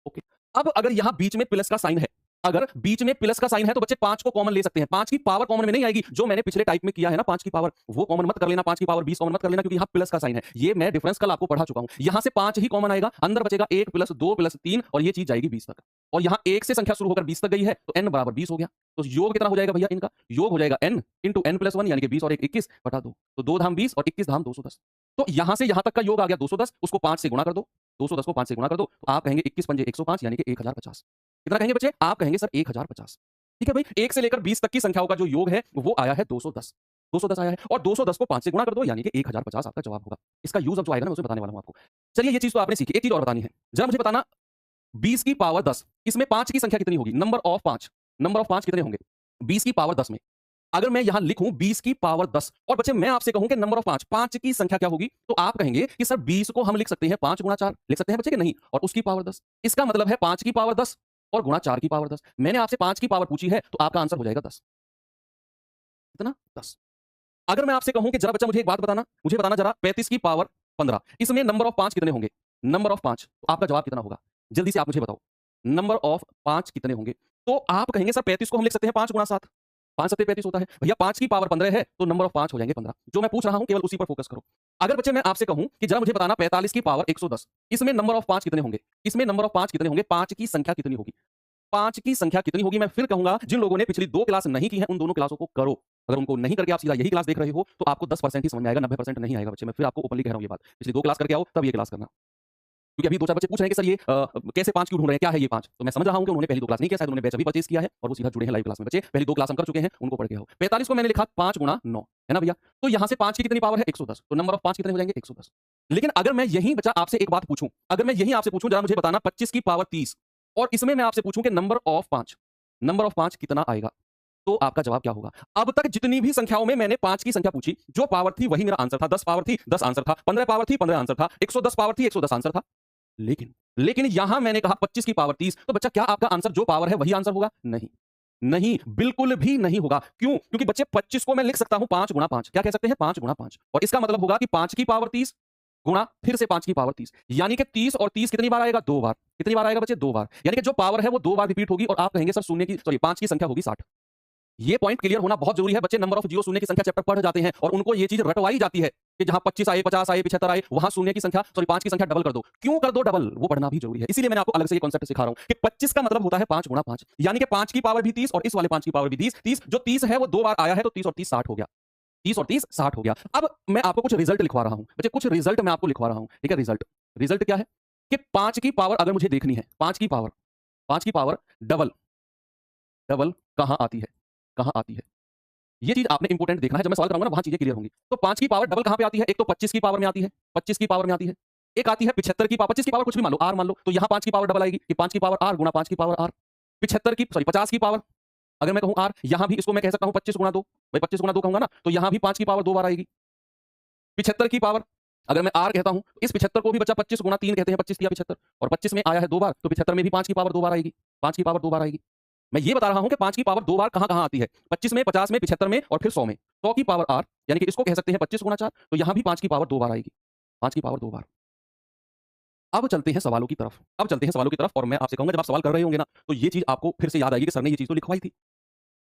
ओके, अब अगर यहां बीच में प्लस का साइन है, अगर बीच में प्लस का साइन है तो बच्चे 5 को कॉमन ले सकते हैं। 5 की पावर कॉमन में नहीं आएगी, जो मैंने पिछले टाइप में किया है ना 5 की पावर, वो कॉमन मत कर लेना, 5 की पावर 20 कॉमन मत कर लेना, क्योंकि यहां प्लस का साइन है। ये मैं डिफरेंस कल आपको पढ़ा चुका हूं। यहां से 5 ही कॉमन आएगा, अंदर बचेगा 1 प्लस 2 प्लस 3 और ये चीज जाएगी 20 तक, और यहां 1 से संख्या शुरू होकर 20 तक गई है तो n बराबर 20 हो गया। तो योग कितना हो जाएगा भैया, इनका योग हो जाएगा n इंटू n प्लस 1 यानी कि 20 और 1 21 बटा 2, तो 2 धाम 20 और 21 धाम 210। तो यहां से यहां तक का योग आ गया 210, उसको 5 से गुणा कर दो, 210 को 5 से गुणा कर दो, तो आप कहेंगे 21 पंजे 105 यानी कि 1050। कितना कहेंगे बच्चे? आप कहेंगे सर 1050। ठीक है भाई, 1 से लेकर 20 तक की संख्याओं का जो योग है वो आया है 210, 210 आया है, और 210 को 5 से गुणा कर दो यानी कि 1050 आपका जवाब होगा। इसका यूज अब जो आएगा ना मैं उसे बताने वाला हूं आपको। चलिए, ये चीज तो आपने सीखी, एक चीज और बतानी है, जरा मुझे बताना 20 की पावर 10, इसमें 5 की संख्या कितनी होगी? नंबर ऑफ 5, नंबर ऑफ 5 कितने होंगे 20 की पावर 10 में? अगर मैं यहां लिखूं 20 की पावर 10 और बच्चे मैं आपसे कहूं कि नंबर ऑफ 5, 5 की संख्या क्या होगी, तो आप कहेंगे कि सर 20 को हम लिख सकते हैं 5 गुणा 4, लिख सकते हैं बच्चे कि नहीं, और उसकी पावर 10। इसका मतलब है 5 की पावर 10 और गुणा 4 की पावर 10। मैंने आपसे 5 की पावर पूछी है तो आपका आंसर हो जाएगा 10। कितना? 10। अगर मैं आपसे कहूं कि जरा बच्चा मुझे एक बात बताना, मुझे बताना जरा 35 की पावर 15, इसमें नंबर ऑफ 5 कितने होंगे? नंबर ऑफ 5, तो आपका जवाब कितना होगा? जल्दी से आप मुझे बताओ, नंबर ऑफ 5 कितने होंगे? तो आप कहेंगे सर 35 को हम लिख सकते हैं 5 गुणा 7, 5 सत्ते 35 होता है भैया, 5 की पावर 15 है तो नंबर ऑफ 5 हो जाएंगे 15। जो मैं पूछ रहा हूं केवल उसी पर फोकस करो। अगर बच्चे मैं आपसे कहूं कि जरा मुझे बताना 45 की पावर 110, इसमें नंबर ऑफ 5 कितने होंगे? इसमें नंबर ऑफ 5 कितने होंगे? 5 की संख्या कितनी होगी? 5 की संख्या कितनी होगी? मैं फिर कहूंगा, जिन लोगों ने पिछली 2 क्लास नहीं की है उन दोनों क्लासों को करो। अगर उनको नहीं करके आप सीधा यही क्लास देख रहे हो तो आपको 10% ही समझ में आएगा, 90% नहीं आएगा बच्चे। मैं फिर आपको ओपनली कह रहा हूं ये बात, पिछली 2 क्लास करके आओ तब ये क्लास करना। क्योंकि अभी 2-4 बच्चे पूछ रहे हैं कि सर ये कैसे 5 क्यों ढूंढ रहे हैं, क्या है ये 5? तो मैं समझ रहा हूं कि उन्होंने पहली 2 क्लास नहीं किया, शायद उन्होंने बैच अभी परचेज किया है और वो सीधा जुड़े हैं लाइव क्लास में। बच्चे पहली 2 क्लास हम कर चुके हैं, उनको पढ़ के आओ। 45 को मैंने लिखा 5 गुणा 9, है ना भैया? तो यहां से 5 की कितनी पावर है? 110, तो नंबर ऑफ 5 कितने हो जाएंगे? 110। लेकिन अगर मैं यही बच्चा आपसे एक बात पूछूं, अगर मैं यही आपसे पूछूं जरा मुझे बताना 25 की पावर 30 और इसमें मैं आपसे पूछूं कि नंबर ऑफ 5, नंबर ऑफ 5 कितना आएगा, तो आपका जवाब क्या होगा? अब तक जितनी भी संख्याओं में मैंने 5 की संख्या पूछी, जो पावर थी वही मेरा आंसर था। 10 पावर थी 10 आंसर था, 15 पावर थी 15 आंसर था, 110 पावर थी 110 आंसर था। लेकिन यहां मैंने कहा 25 की पावर 30, तो बच्चा क्या आपका आंसर जो पावर है वही आंसर होगा? नहीं, नहीं, बिल्कुल भी नहीं होगा। क्यों? क्योंकि बच्चे 25 को मैं लिख सकता हूं 5 गुणा 5, क्या कह सकते हैं? 5 गुणा 5, और इसका मतलब होगा कि 5 की पावर 30 गुणा फिर से 5 की पावर 30, यानी कि 30 और 30 कितनी बार आएगा? 2 बार। कितनी बार आएगा बच्चे? 2 बार। यानी कि जो पावर है वो 2 बार रिपीट होगी, और आप कहेंगे सर शून्य की, सॉरी 5 की संख्या होगी 60। ये पॉइंट क्लियर होना बहुत जरूरी है बच्चे। नंबर ऑफ जीरो, शून्य की संख्या चैप्टर पढ़ जाते हैं और उनको ये चीज रटवाई जाती है कि जहां 25 आए, 50 आए, 75 आए, वहां शून्य की संख्या, सॉरी 5 की संख्या डबल कर दो। क्यों कर दो डबल? वो पढ़ना भी जरूरी है, इसीलिए मैंने आपको अलग से ये कॉन्सेप्ट सिखा रहा हूं कि 25 का मतलब होता है 5 गुणा 5, यानी कि 5 की पावर भी 30 और इस वाले 5 की पावर भी 30। 30 जो 30 है वो 2 बार आया है, तो 30 और 30 60 हो गया। 30 और 30 60 हो गया। अब मैं आपको कुछ रिजल्ट लिखवा रहा हूं बच्चे, कुछ रिजल्ट मैं आपको लिखवा रहा हूं, ठीक है? रिजल्ट क्या है कि 5 की पावर अगर मुझे देखनी है, 5 की पावर डबल कहां आती है, कहां आती है? ये चीज आपने इंपॉर्टेंट देखना है, जब मैं सवाल कराऊंगा ना वहां चीजें क्लियर होंगी। तो 5 की पावर डबल कहां पे आती है? एक तो 25 की पावर में आती है, 25 की पावर में आती है। एक आती है 75 की पावर, 25 की पावर कुछ भी मान लो, आर मान लो, तो यहां 5 की पावर डबल आएगी कि 5 की पावर आर गुणा 5 की पावर आर। 75 की, सॉरी 50 की पावर अगर मैं कहूं आर, यहां भी इसको मैं कह सकता हूं 25 गुणा 2, भाई 25 गुणा 2 कहूंगा ना, तो यहां भी 5 की पावर 2 बार आएगी। 75 की पावर अगर मैं r कहता हूं तो इस 75 को भी बच्चा 25 गुणा 3 कहते हैं, 25 या 75, और 25 में आया है 2 बार, तो 75 में भी 5 की पावर 2 बार आएगी, 5 की पावर 2 बार आएगी। मैं ये बता रहा हूं कि 5 की पावर 2 बार कहां-कहां आती है, 25 में, 50 में, 75 में और फिर 100 में। 100 की पावर r, यानी कि इसको कह सकते हैं 25 गुणा 4, तो यहां भी 5 की पावर 2 बार आएगी, 5 की पावर 2 बार। अब चलते हैं सवालों की तरफ, और मैं आपसे कहूंगा जब आप सवाल कर रहे होंगे ना, तो ये चीज आपको फिर से याद आएगी कि सर ने ये चीज तो लिखवाई थी,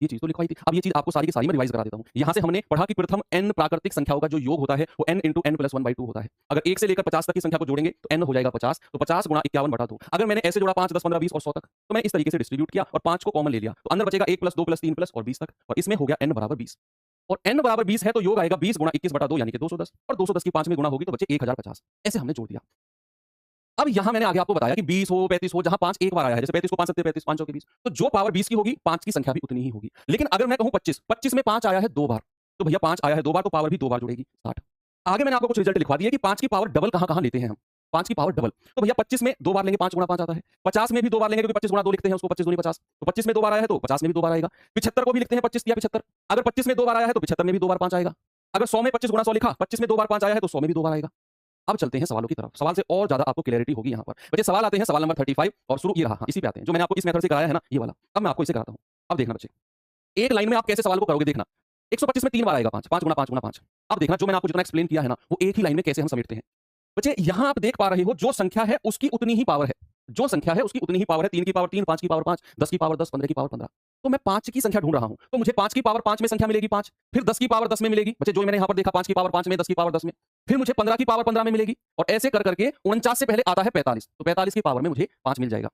ये चीज तो लिखवाई थी। अब ये चीज आपको सारी की सारी मैं रिवाइज करा देता हूं। यहां से हमने पढ़ा कि प्रथम n प्राकृतिक संख्याओं का जो योग होता है वो n into n plus 1/2 होता है। अगर 1 से लेकर 50 तक की संख्या को जोड़ेंगे तो n हो जाएगा 50, तो 50 गुणा 51/2। अगर मैंने ऐसे जोड़ा 5, 10, 15, 20 और 100 तक, तो मैंने इस तरीके से डिस्ट्रीब्यूट किया और 5 को कॉमन ले लिया, तो अंदर बचेगा 1 प्लस 2 प्लस 3 प्लस और 20 तक, और इसमें हो गया n बराबर 20। और n बराबर 20 है तो योग आएगा 20 गुणा 21/2 यानी कि 210, और 210 की 5 में गुणा होगी तो बचे 1050। ऐसे हमने जोड़ दिया। अब यहां मैंने आगे आपको बताया कि 20 हो 35 हो, जहां 5 एक बार आया है, जैसे 35 को 5 सत्ते 35, 5 चौके 20, तो जो पावर 20 की होगी 5 की संख्या भी उतनी ही होगी। लेकिन अगर मैं कहूं 25, 25 में 5 आया है 2 बार, तो भैया 5 आया है 2 बार तो पावर भी 2 बार जुड़ेगी, 60। आगे मैंने आपको कुछ रिजल्ट लिखवा दिए कि 5 की पावर डबल कहां-कहां लेते हैं हम। 5 की पावर डबल, तो भैया 25 में 2 बार लेंगे 5 गुणा 5 आता है, 50 में भी 2 बार लेंगे क्योंकि 25 गुणा 2 लिखते हैं उसको, 25 दूनी 50, तो 25 में 2 बार आया है तो 50 में भी 2 बार आएगा। 75 को भी लिखते हैं 25 या 75, अगर 25 में 2 बार आया है तो 75 में भी 2 बार 5 आएगा। अगर 100 में 25 गुणा 100 लिखा, 25 में 2 बार 5 आया है तो 100 में भी 2 बार आएगा। अब चलते हैं सवालों की तरफ, सवाल से और ज्यादा आपको क्लैरिटी होगी यहाँ पर। बच्चे सवाल आते हैं सवाल नंबर 35 और शुरू ये रहा, इसी पे आते हैं जो मैंने आपको इस मेथड से कराया है ना, ये वाला। अब मैं आपको इसे कराता हूँ। अब देखना बच्चे, एक लाइन में आप कैसे सवाल को करोगे देखना। 125 में 3 बार आएगा 5, 5 गुणा 5 गुणा 5। अब देखना जो मैंने आपको जितना एक्सप्लेन किया है ना, वो एक ही लाइन में कैसे हम समेटते हैं। बच्चे यहाँ आप देख पा रहे हो जो संख्या है उसकी उतनी ही पावर है, जो संख्या है उसकी उतनी ही पावर है। 3 की पावर 3, 5 की पावर 5, 10 की पावर 10, 15 की पावर 15। तो मैं 5 की संख्या ढूंढ रहा हूं, तो मुझे 5 की पावर 5 में संख्या मिलेगी 5, फिर 10 की पावर 10 में मिलेगी बच्चे, जो मैंने यहां पर देखा 5 की पावर 5 में, 10 की पावर 10 में, फिर मुझे 15 की पावर 15 में मिलेगी, और ऐसे कर करके 49 से पहले आता है 45, तो 45 की पावर में मुझे 5 मिल जाएगा,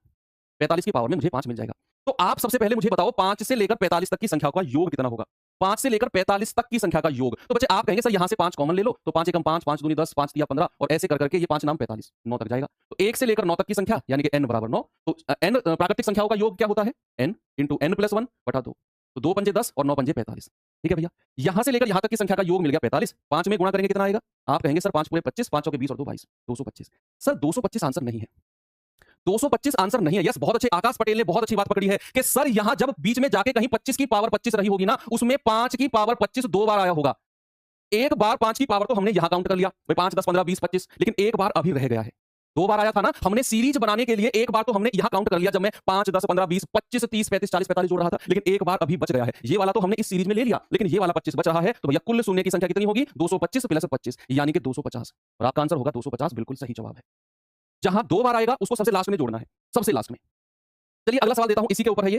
45 की पावर में मुझे 5 मिल जाएगा। तो आप सबसे पहले मुझे बताओ 5 से लेकर 45 तक की संख्याओं का योग कितना होगा। 5 से लेकर 45 तक की संख्या का योग, तो बच्चे आप कहेंगे सर यहां से 5 कॉमन ले लो, तो 5 एकम 5, 5 दूनी 10, 5 तिया 15, और ऐसे कर करके ये 5 नाम 45, 9 तक जाएगा। तो 1 से लेकर 9 तक की संख्या यानी कि n बराबर 9, तो n प्राकृतिक संख्याओं का योग क्या होता है, n इंटू n प्लस 1 बटा 2, तो 2 पंजे 10 और 9 पंजे 45। ठीक है भैया, यहां से लेकर यहां तक की संख्या का योग मिल गया 45, 5 में गुणा करेंगे कितना आएगा। आप कहेंगे सर 5 पूरे 25, 5 चौके 20 और 2 22, 225। सर 225 आंसर नहीं है, 225 आंसर नहीं है। यस, बहुत अच्छे, आकाश पटेल ने बहुत अच्छी बात पकड़ी है कि सर यहां जब बीच में जाके कहीं 25 की पावर 25 रही होगी ना, उसमें 5 की पावर 25 2 बार आया होगा। एक बार 5 की पावर तो हमने यहां काउंट कर लिया भाई, 5 10 15 20 25, लेकिन एक बार अभी रह गया है। 2 बार आया था ना, हमने सीरीज बनाने के लिए एक बार तो हमने यहां काउंट कर लिया, जब मैं 5 10 15 20 25 30 35 40 45 जोड़ रहा था, लेकिन एक बार अभी बच गया है। ये वाला तो हमने इस सीरीज में ले लिया, लेकिन ये वाला 25 बच रहा है, तो भैया कुल शून्य की संख्या कितनी होगी, 225 प्लस 25 यानी कि 250, और आपका आंसर होगा 250, बिल्कुल सही जवाब है। जहां 2 बार आएगा उसको सबसे लास्ट में जोड़ना है, सबसे लास्ट में। चलिए अगला सवाल देता हूं, इसी के ऊपर है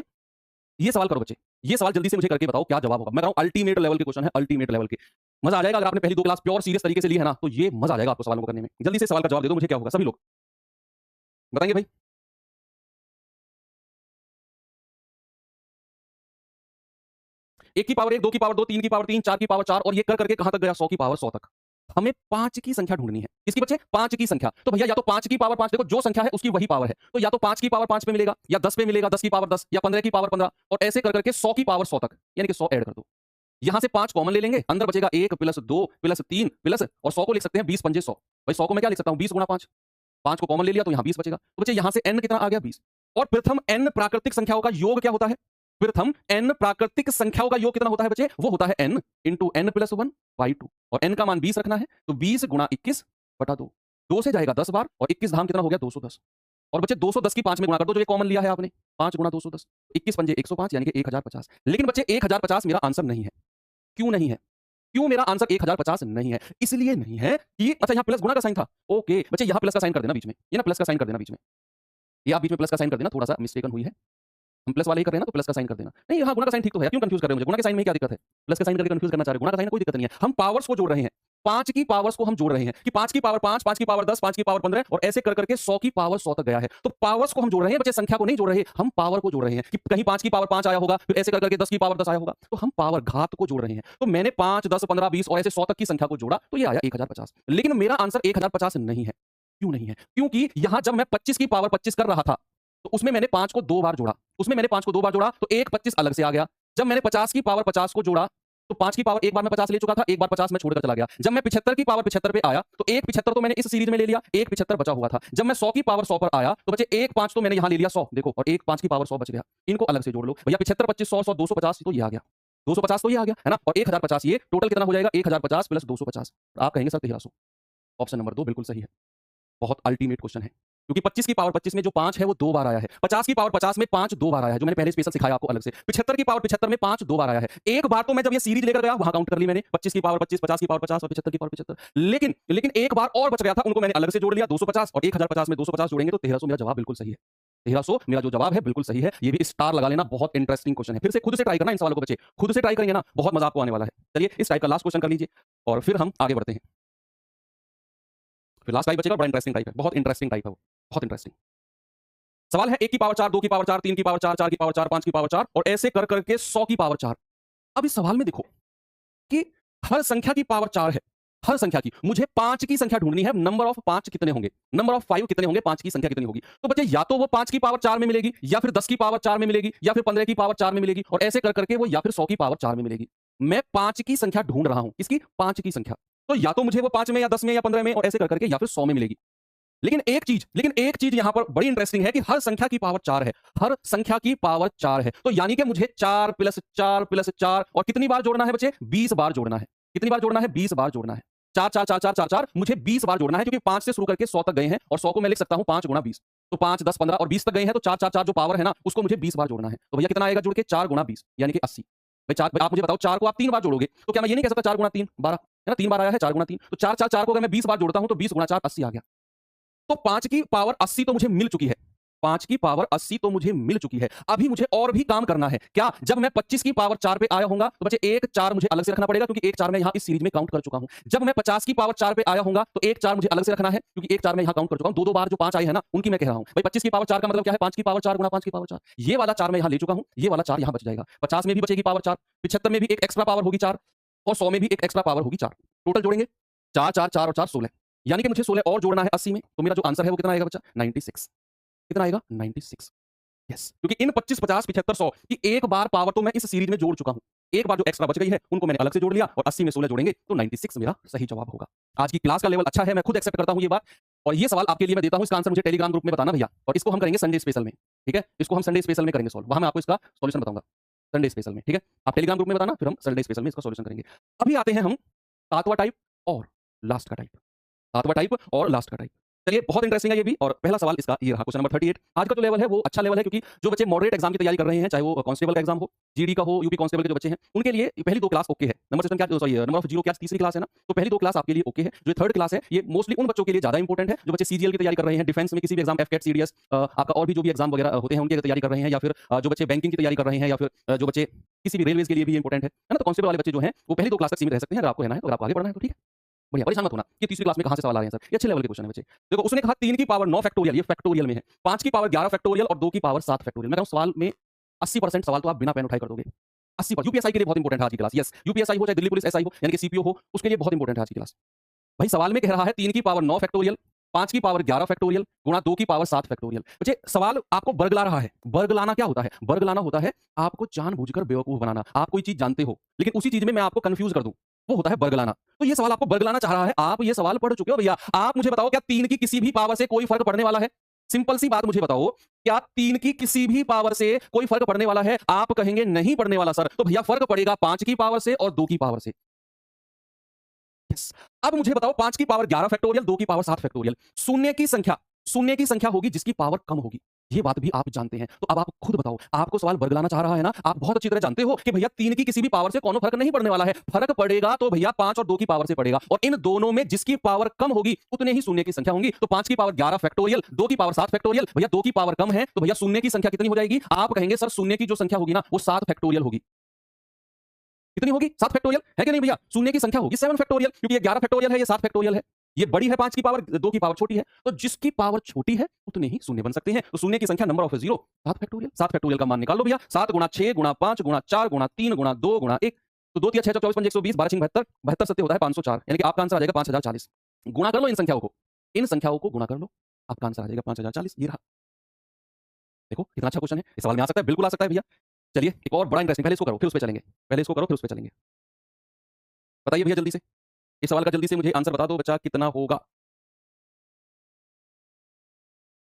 ये सवाल करो बच्चे, ये सवाल जल्दी से मुझे करके बताओ क्या जवाब होगा। मैं कह रहा हूं अल्टीमेट लेवल के क्वेश्चन है, अल्टीमेट लेवल के। मजा आ जाएगा अगर आपने पहली 2 क्लास प्योर सीरियस तरीके से ली है ना, तो ये मजा आ जाएगा आपको सवालों को करने में। जल्दी से सवाल का जवाब दे दो मुझे, क्या होगा सभी लोग बताएंगे भाई। एक की पावर 1, 2 की पावर 2, 3 की पावर 3, 4 की पावर 4, और ये कर करके कहां तक गया, 100 की पावर 100 तक। हमें 5 की संख्या ढूंढनी है, किसकी बच्चे, 5 की संख्या। तो भैया या तो 5 की पावर 5, देखो जो संख्या है उसकी वही पावर है, तो या तो 5 की पावर 5 पे मिलेगा, या 10 पे मिलेगा, 10 की पावर 10, या 15 की पावर 15, और ऐसे कर करके 100 की पावर 100 तक, यानी कि 100 ऐड कर दो। यहां से 5 कॉमन ले लेंगे, अंदर बचेगा 1 प्लस 2 प्लस 3 प्लस, और 100 को लिख सकते हैं 20 पंजे 100। भाई 100 को मैं क्या लिख सकता हूं, 20 गुणा 5, 5 को कॉमन ले लिया तो यहां 20 बचेगा। तो बच्चे यहां से n कितना आ गया, 20। और प्रथम n प्राकृतिक संख्याओं का योग क्या होता है, प्रथम n प्राकृतिक संख्याओं का योग कितना होता है बच्चे, वो होता है n into n plus 1 by 2, और n का मान 20 रखना है, तो 20 गुणा 21 बटा 2, 2 से जाएगा 10 बार, और 21 धाम कितना हो गया, 210। और बच्चे 210 की 5 में गुणा कर दो, जो ये कॉमन लिया है आपने, 5 गुणा 210, 21 पंजे 105 यानी कि 1050। लेकिन बच्चे 1050 मेरा आंसर नहीं है। क्यों नहीं है, क्यों मेरा आंसर 1050 नहीं है, इसलिए नहीं है कि अच्छा यहां प्लस गुणा का साइन था, ओके बच्चे यहां प्लस का साइन कर देना बीच में, ये ना प्लस का साइन कर देना बीच में, ये आप बीच में प्लस का साइन कर देना, थोड़ा सा मिस्टेकन हुई है, हम प्लस वाले ही कर रहे हैं ना, तो प्लस का साइन कर देना। नहीं यहाँ गुणा का साइन ठीक तो है, क्यों कंफ्यूज कर रहे हो मुझे, गुणा के साइन में क्या दिक्कत है, प्लस का साइन करके कंफ्यूज करना चाह रहे हो, गुणा का साइन कोई दिक्कत नहीं है। हम पावर्स को जोड़ रहे हैं, 5 की पावर्स को हम जोड़ रहे हैं कि 5 की पावर 5, 5 की पावर 10, 5 की पावर 15, और ऐसे कर करके 100 की पावर 100 तक गया है। तो पावर्स को हम जोड़ रहे हैं बच्चे, संख्या को नहीं जोड़ रहे, हम पावर को जोड़ रहे हैं कि कहीं 5 की पावर 5 आया होगा, फिर ऐसे कर करके 10 की पावर 10 आया होगा, तो हम पावर घात को जोड़ रहे हैं। तो मैंने 5 10 15 20 और ऐसे 100 तक की संख्या को जोड़ा, तो ये आया 1050। लेकिन मेरा आंसर 1050 नहीं है। क्यों नहीं है, क्योंकि यहां जब मैं 25 की पावर 25 कर रहा था, तो उसमें मैंने 5 को 2 बार जोड़ा, तो एक 25 अलग से आ गया। जब मैंने 50 की पावर 50 को जोड़ा, तो 5 की पावर एक बार मैं 50 ले चुका था, एक बार 50 में छोड़कर चला गया। जब मैं 75 की पावर 75 पे आया, तो एक 75 तो मैंने इस सीरीज में ले लिया, एक 75 बचा हुआ था। जब मैं 100 की पावर 100 पर आया, तो बचे एक 5 तो मैंने यहां ले लिया 100, देखो, और एक 5 की पावर 100 बच गया। इनको अलग से जोड़ लो भैया, 75 25 100 100 250, तो ये आ गया 250, तो ये आ गया है ना, और 1050, ये टोटल कितना हो जाएगा, 1050 प्लस 250, आप कहेंगे सर 1300। ऑप्शन नंबर 2 बिल्कुल सही है। बहुत अल्टीमेट क्वेश्चन है, क्योंकि 25 की पावर 25 में जो 5 है वो 2 बार आया है। 50 की पावर 50 में 5 2 बार आया है, जो मैंने पहले स्पेशल सिखाया आपको अलग से। 75 की पावर 75 में 5 2 बार आया है। एक बार तो मैं जब ये सीरीज लेकर गया वहां काउंट कर ली मैंने, 25 की पावर 25, 50 की पावर 50 और 75 की पावर 75। लेकिन एक बार और बच गया था, उनको मैंने अलग से जोड़ लिया, 250 और 1050 में 250 जोड़ेंगे तो 1300। मेरा जवाब बिल्कुल सही है। 1300 मेरा जो जवाब है बिल्कुल सही है। ये भी स्टार लगा लेना, बहुत इंटरेस्टिंग क्वेश्चन है। फिर से खुद से ट्राई करना इन सवालों को बच्चे, खुद से ट्राई करेंगे ना, बहुत मजा आपको आने वाला है। चलिए इस टाइप का लास्ट क्वेश्चन कर लीजिए और फिर हम आगे बढ़ते हैं। फिर लास्ट टाइप बचेगा, बड़ा इंटरेस्टिंग टाइप है, बहुत इंटरेस्टिंग टाइप है वो, बहुत इंटरेस्टिंग सवाल है। 1 की पावर 4, 2 की पावर 4, 3 की पावर 4, 4 की पावर 4, 5 की पावर 4 और ऐसे कर करके 100 की पावर 4। अब इस सवाल में देखो कि हर संख्या की पावर 4 है, हर संख्या की मुझे 5 की संख्या ढूंढनी है। नंबर ऑफ 5 कितने होंगे, नंबर ऑफ 5 कितने होंगे, 5 की संख्या कितनी होगी। तो बच्चे या तो वो 5 की पावर 4 में मिलेगी, या फिर 10 की पावर 4 में मिलेगी, या फिर 15 की पावर 4 में मिलेगी, और ऐसे कर करके वो या फिर 100 की पावर 4 में मिलेगी। मैं 5 की संख्या ढूंढ रहा हूं, किसकी, 5 की संख्या। तो या तो मुझे वो 5 में या 10 में या 15 में और ऐसे कर करके या फिर 100 में मिलेगी। लेकिन एक चीज यहां पर बड़ी इंटरेस्टिंग है कि हर संख्या की पावर 4 है, हर संख्या की पावर 4 है। तो यानी कि मुझे 4 प्लस 4 प्लस 4 और कितनी बार जोड़ना है बच्चे, 20 बार जोड़ना है। कितनी बार जोड़ना है, 20 बार जोड़ना है। 4 4 4 4 4 4 मुझे 20 बार जोड़ना है, क्योंकि 5 से शुरू करके 100 तक गए हैं और 100 को मैं लिख सकता हूं 5 गुणा 20। तो 5 10 15 और 20 तक गए हैं, तो 4 4 4 जो पावर है ना, उसको मुझे 20 बार जोड़ना है। तो भैया कितना आएगा जुड़ के, 4 गुणा 20 यानी कि 80। भाई 4, आप मुझे बताओ 4 को आप 3 बार जोड़ोगे तो क्या मैं ये नहीं कह सकता 4 गुणा 3 12 है ना, 3 बार आया है, 4 गुणा 3। तो 4 4 4 को अगर मैं 20 बार जोड़ता हूं तो 20 गुणा 4 80 आ गया। तो 5 की पावर 80 तो मुझे मिल चुकी है, 5 की पावर 80 तो मुझे मिल चुकी है। अभी मुझे और भी काम करना है। क्या, जब मैं 25 की पावर 4 पे आया होऊंगा तो बच्चे एक 4 मुझे अलग से रखना पड़ेगा, क्योंकि एक 4 मैं यहां इस सीरीज में काउंट कर चुका हूं। जब मैं 50 की पावर 4 पे आया होऊंगा तो एक 4 मुझे अलग से रखना है, क्योंकि एक 4 मैं यहां काउंट कर चुका हूं। दो दो बार जो 5 आए हैं ना, उनकी मैं कह रहा हूं। भाई 25 की पावर 4 का मतलब क्या है, 5 की पावर 4 गुणा 5 की पावर 4। ये वाला 4 मैं यहां ले चुका हूं, ये वाला 4 यहां बच जाएगा। 50 में भी बचेगी पावर 4, 75 में भी एक एक्स्ट्रा पावर होगी 4 और 100 में भी एक एक्स्ट्रा पावर होगी 4। टोटल जोड़ेंगे 4 4 4 और 4 16, यानी कि मुझे 16 और जोड़ना है 80 में। तो मेरा जो आंसर है वो कितना आएगा बच्चा, 96। कितना आएगा, 96। यस, क्योंकि इन 25 50 75 100 की एक बार पावर तो मैं इस सीरीज में जोड़ चुका हूं। एक बार जो एक्स्ट्रा बच गई है उनको मैंने अलग से जोड़ लिया और 80 में 16 जोड़ेंगे तो 96 मेरा सही जवाब होगा। आज की क्लास का लेवल अच्छा है, मैं खुद एक्सेप्ट करता हूं ये बात। और ये सवाल आपके लिए मैं देता हूं, इसका आंसर मुझे टेलीग्राम ग्रुप में बताना भैया, और इसको हम करेंगे संडे स्पेशल में। ठीक है, इसको हम संडे स्पेशल में करेंगे सॉल्व, वहां मैं आपको इसका सॉल्यूशन बताऊंगा संडे स्पेशल में। ठीक है, आप टेलीग्राम ग्रुप में बताना, फिर हम संडे स्पेशल में इसका सॉल्यूशन करेंगे। अभी आते हैं हम सातवां टाइप और लास्ट का टाइप, सातवां टाइप और लास्ट का टाइप। चलिए बहुत इंटरेस्टिंग है ये भी, और पहला सवाल इसका ये रहा, क्वेश्चन नंबर 38। आज का जो लेवल है वो अच्छा लेवल है, क्योंकि जो बच्चे मॉडरेट एग्जाम की तैयारी कर रहे हैं, चाहे वो कांस्टेबल का एग्जाम हो, जीडी का हो, यूपी कांस्टेबल के जो बच्चे हैं, उनके लिए पहली 2 क्लास ओके है। नंबर सिस्टम क्या, सॉरी नंबर ऑफ जीरो क्या तीसरी क्लास है ना, तो पहली 2 क्लास आपके लिए ओके है। जो थर्ड क्लास है ये मोस्टली उन बच्चों के लिए ज्यादा इंपॉर्टेंट है जो बच्चे सीजीएल की तैयारी कर रहे हैं, डिफेंस में किसी भी एग्जाम, एफकेट, सीडीएस, आपका और भी जो भी एग्जाम वगैरह होते हैं उनकी तैयारी कर रहे हैं, या फिर जो बच्चे बैंकिंग की तैयारी कर रहे हैं, या फिर जो बच्चे किसी भी रेलवे के लिए भी इंपॉर्टेंट है ना। तो कांस्टेबल वाले बच्चे जो हैं वो पहली 2 क्लास तक सीमित रह सकते हैं। अगर आपको है ना, तो अगर आपको आगे बढ़ना है तो ठीक है, बढ़िया, परेशान मत होना कि तीसरी क्लास में कहां से सवाल आ रहे हैं सर, ये अच्छे लेवल के क्वेश्चन है बच्चे। देखो उसने कहा 3 की पावर 9 फैक्टोरियल, ये फैक्टोरियल में है। 5 की पावर 11 फैक्टोरियल और 2 की पावर 7 फैक्टोरियल। मैं कहूं सवाल में 80% सवाल तो आप बिना पेन उठाए कर दोगे। 80% यूपीएसआई के लिए बहुत इंपॉर्टेंट है आज की क्लास। यस, यूपीएसआई हो चाहे दिल्ली पुलिस एसआई हो, यानी कि सीपीओ हो, उसके लिए बहुत इंपॉर्टेंट है आज की क्लास। भाई सवाल में कह रहा है 3 की पावर 9 फैक्टोरियल, 5 की पावर 11 फैक्टोरियल गुणा 2 की पावर 7 फैक्टोरियल। बच्चे सवाल आपको बर्गला रहा है। बर्गलाना क्या होता है, बर्गलाना होता है आपको जानबूझकर बेवकूफ बनाना। आप कोई चीज जानते हो लेकिन उसी चीज में मैं आपको कंफ्यूज कर दूं, वो होता है बर्गलाना। तो ये सवाल आपको बर्गलाना चाह रहा है। आप ये सवाल पढ़ चुके हो भैया, आप मुझे बताओ क्या 3 की किसी भी पावर से कोई फर्क पड़ने वाला है? सिंपल सी बात मुझे बताओ, क्या 3 की किसी भी पावर से कोई फर्क पड़ने वाला है? आप कहेंगे नहीं पड़ने वाला सर। तो भैया फर्क पड़ेगा 5 की पावर से और 2 की पावर से। यस, अब मुझे बताओ 5 की पावर 11 फैक्टोरियल, 2 की पावर 7 फैक्टोरियल। शून्य की संख्या होगी जिसकी पावर कम होगी, ये बात भी आप जानते हैं। तो अब आप खुद बताओ, आपको सवाल बरगलाना चाह रहा है ना, आप बहुत अच्छी तरह जानते हो कि भैया 3 की किसी भी पावर से कोनो फर्क नहीं पड़ने वाला है। फर्क पड़ेगा तो भैया 5 और 2 की पावर से पड़ेगा, और इन दोनों में जिसकी पावर कम होगी उतने ही शून्य की संख्या होंगी। तो 5 की पावर 11 फैक्टोरियल, 2 की पावर 7 फैक्टोरियल, भैया 2 की पावर कम है तो भैया शून्य की संख्या कितनी हो जाएगी? आप कहेंगे सर शून्य की जो संख्या होगी ना वो 7 फैक्टोरियल होगी। कितनी होगी? 7 फैक्टोरियल है कि नहीं भैया? शून्य की संख्या होगी 7 फैक्टोरियल, क्योंकि ये 11 फैक्टोरियल है, ये 7 फैक्टोरियल है। ये बड़ी है 5 की पावर, 2 की पावर छोटी है। तो जिसकी पावर छोटी है उतने ही शून्य बन सकते हैं। तो शून्य की संख्या number of zero 7 factorial. 7 factorial का मान निकाल लो भैया। 7 गुणा 6 गुणा 5 गुणा 4 गुणा 3 गुणा 2 गुणा 1, तो 2 3 6 24 5 120 12 72 72 सत्ते होता है 504, यानी कि आपका आंसर आ जाएगा 5040। गुणा कर लो इन संख्याओं को, इन संख्याओं को गुणा कर लो, आपका आंसर आ जाएगा 5040। ये रहा, देखो कितना अच्छा क्वेश्चन है। इस सवाल में आ सकता है, बिल्कुल आ सकता है भैया। चलिए एक और बड़ा इंटरेस्टिंग, पहले इसको करो फिर उस पे चलेंगे, पहले इसको करो फिर उस पे चलेंगे। बताइए भैया जल्दी से, इस सवाल का जल्दी से मुझे आंसर बता दो बच्चा, कितना होगा?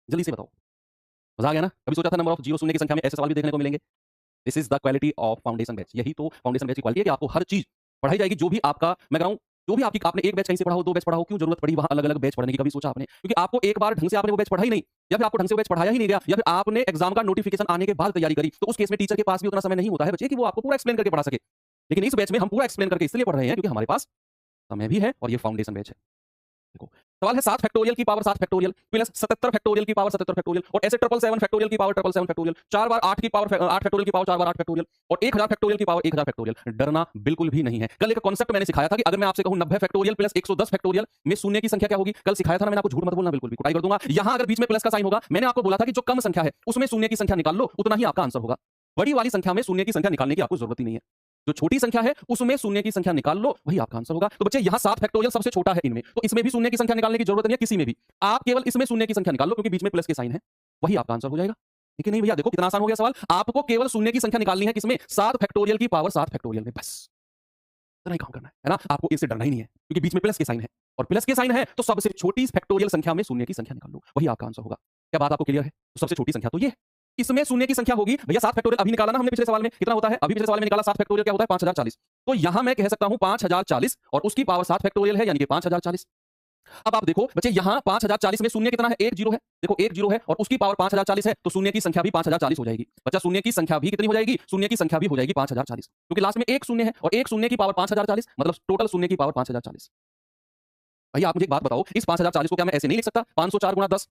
जल्दी से बताओ। मजा आ गया ना? कभी सोचा था नंबर ऑफ जीरो शून्य की संख्या में ऐसे सवाल भी देखने को मिलेंगे? This is the quality of foundation batch. यही तो फाउंडेशन बैच की क्वालिटी है कि आपको हर चीज पढ़ाई जाएगी, जो भी आपका मैं कह रहा हूं जो भी आपने एक बैच कहीं से पढ़ा हो, 2 बैच पढ़ा हो, क्यों जरूरत पड़ी वहाँ अलग-अलग बैच पढ़ने की, कभी सोचा आपने? क्योंकि आपको एक बार ढंग से आपने वो बैच पढ़ा ही नहीं, या फिर आपको ढंग से वो बैच पढ़ाया ही नहीं गया, या फिर आपने एग्जाम का नोटिफिकेशन आने के बाद तैयारी करी, तो उस केस में टीचर के पास भी उतना समय नहीं होता है बच्चे कि वो आपको पूरा एक्सप्लेन करके पढ़ा सके। लेकिन इस बैच में हम पूरा एक्सप्लेन करके इसलिए पढ़ रहे हैं क्योंकि हमारे पास समय भी है और ये फाउंडेशन बैच है। देखो, सवाल है 7 फैक्टोरियल की पावर 7 फैक्टोरियल प्लस 77 फैक्टोरियल की पावर 77 फैक्टोरियल और ऐसे 777 फैक्टोरियल की पावर 777 फैक्टोरियल, 4 बार 8 की पावर 8 फैक्टोरियल की पावर 4 बार 8 फैक्टोरियल और 1000 फैक्टोरियल की पावर 1000 फैक्टोरियल। डरना बिल्कुल भी नहीं है। कल एक कांसेप्ट मैंने सिखाया था कि अगर मैं आपसे कहूं 90 फैक्टोरियल प्लस 110 फैक्टोरियल में शून्य की संख्या क्या होगी? कल सिखाया था ना मैंने आपको, झूठ मत बोलना, बिल्कुल भी कुटाई कर दूंगा। यहां अगर बीच में प्लस का साइन होगा, मैंने आपको बोला था कि जो कम संख्या है उसमें शून्य की संख्या निकाल लो, उतना ही आपका आंसर होगा। बड़ी वाली संख्या में शून्य की संख्या निकालने की आपको जरूरत ही नहीं है। जो छोटी संख्या है उसमें शून्य की संख्या निकाल लो, वही आपका आंसर होगा। तो बच्चे यहाँ 7 फैक्टोरियल सबसे छोटा है इनमें, तो इसमें भी शून्य की संख्या निकालने की जरूरत नहीं है, किसी में भी। आप केवल इसमें शून्य की संख्या निकाल लो क्योंकि बीच में प्लस के साइन है, वही आपका आंसर हो जाएगा। लेकिन नहीं भैया, देखो कितना आसान हो गया सवाल। आपको केवल शून्य की संख्या निकालनी है किसमें? 7 फैक्टोरियल की पावर 7 फैक्टोरियल में, बस इतना ही काम करना है ना। आपको इससे डरना ही नहीं है क्योंकि बीच में प्लस के साइन है, और प्लस के साइन है तो सबसे छोटी फैक्टोरियल संख्या में शून्य की संख्या निकाल लो, वही आपका आंसर होगा। क्या बात आपको क्लियर है? तो सबसे छोटी संख्या तो ये है, इसमें शून्य की संख्या होगी भैया 7 फैक्टोरियल। अभी निकाला ना हमने पिछले सवाल में, कितना होता है? अभी पिछले सवाल में निकाला 7 फैक्टोरियल क्या होता है? 5040। तो यहां मैं कह सकता हूं 5040 और उसकी पावर 7 फैक्टोरियल है, यानी कि 5040। अब आप देखो बच्चे, यहां 5040 में शून्य कितना है? एक जीरो है। देखो एक जीरो है और उसकी पावर 5040 है, तो शून्य की संख्या भी 5040 हो जाएगी। बच्चा शून्य की संख्या भी कितनी हो जाएगी? शून्य की संख्या भी हो जाएगी 5040, क्योंकि लास्ट में एक शून्य है और एक शून्य की पावर 5040, मतलब टोटल शून्य की पावर 5040। भैया आप मुझे एक बात बताओ, इस 5040 को क्या मैं ऐसे नहीं लिख सकता? 504 गुणा 10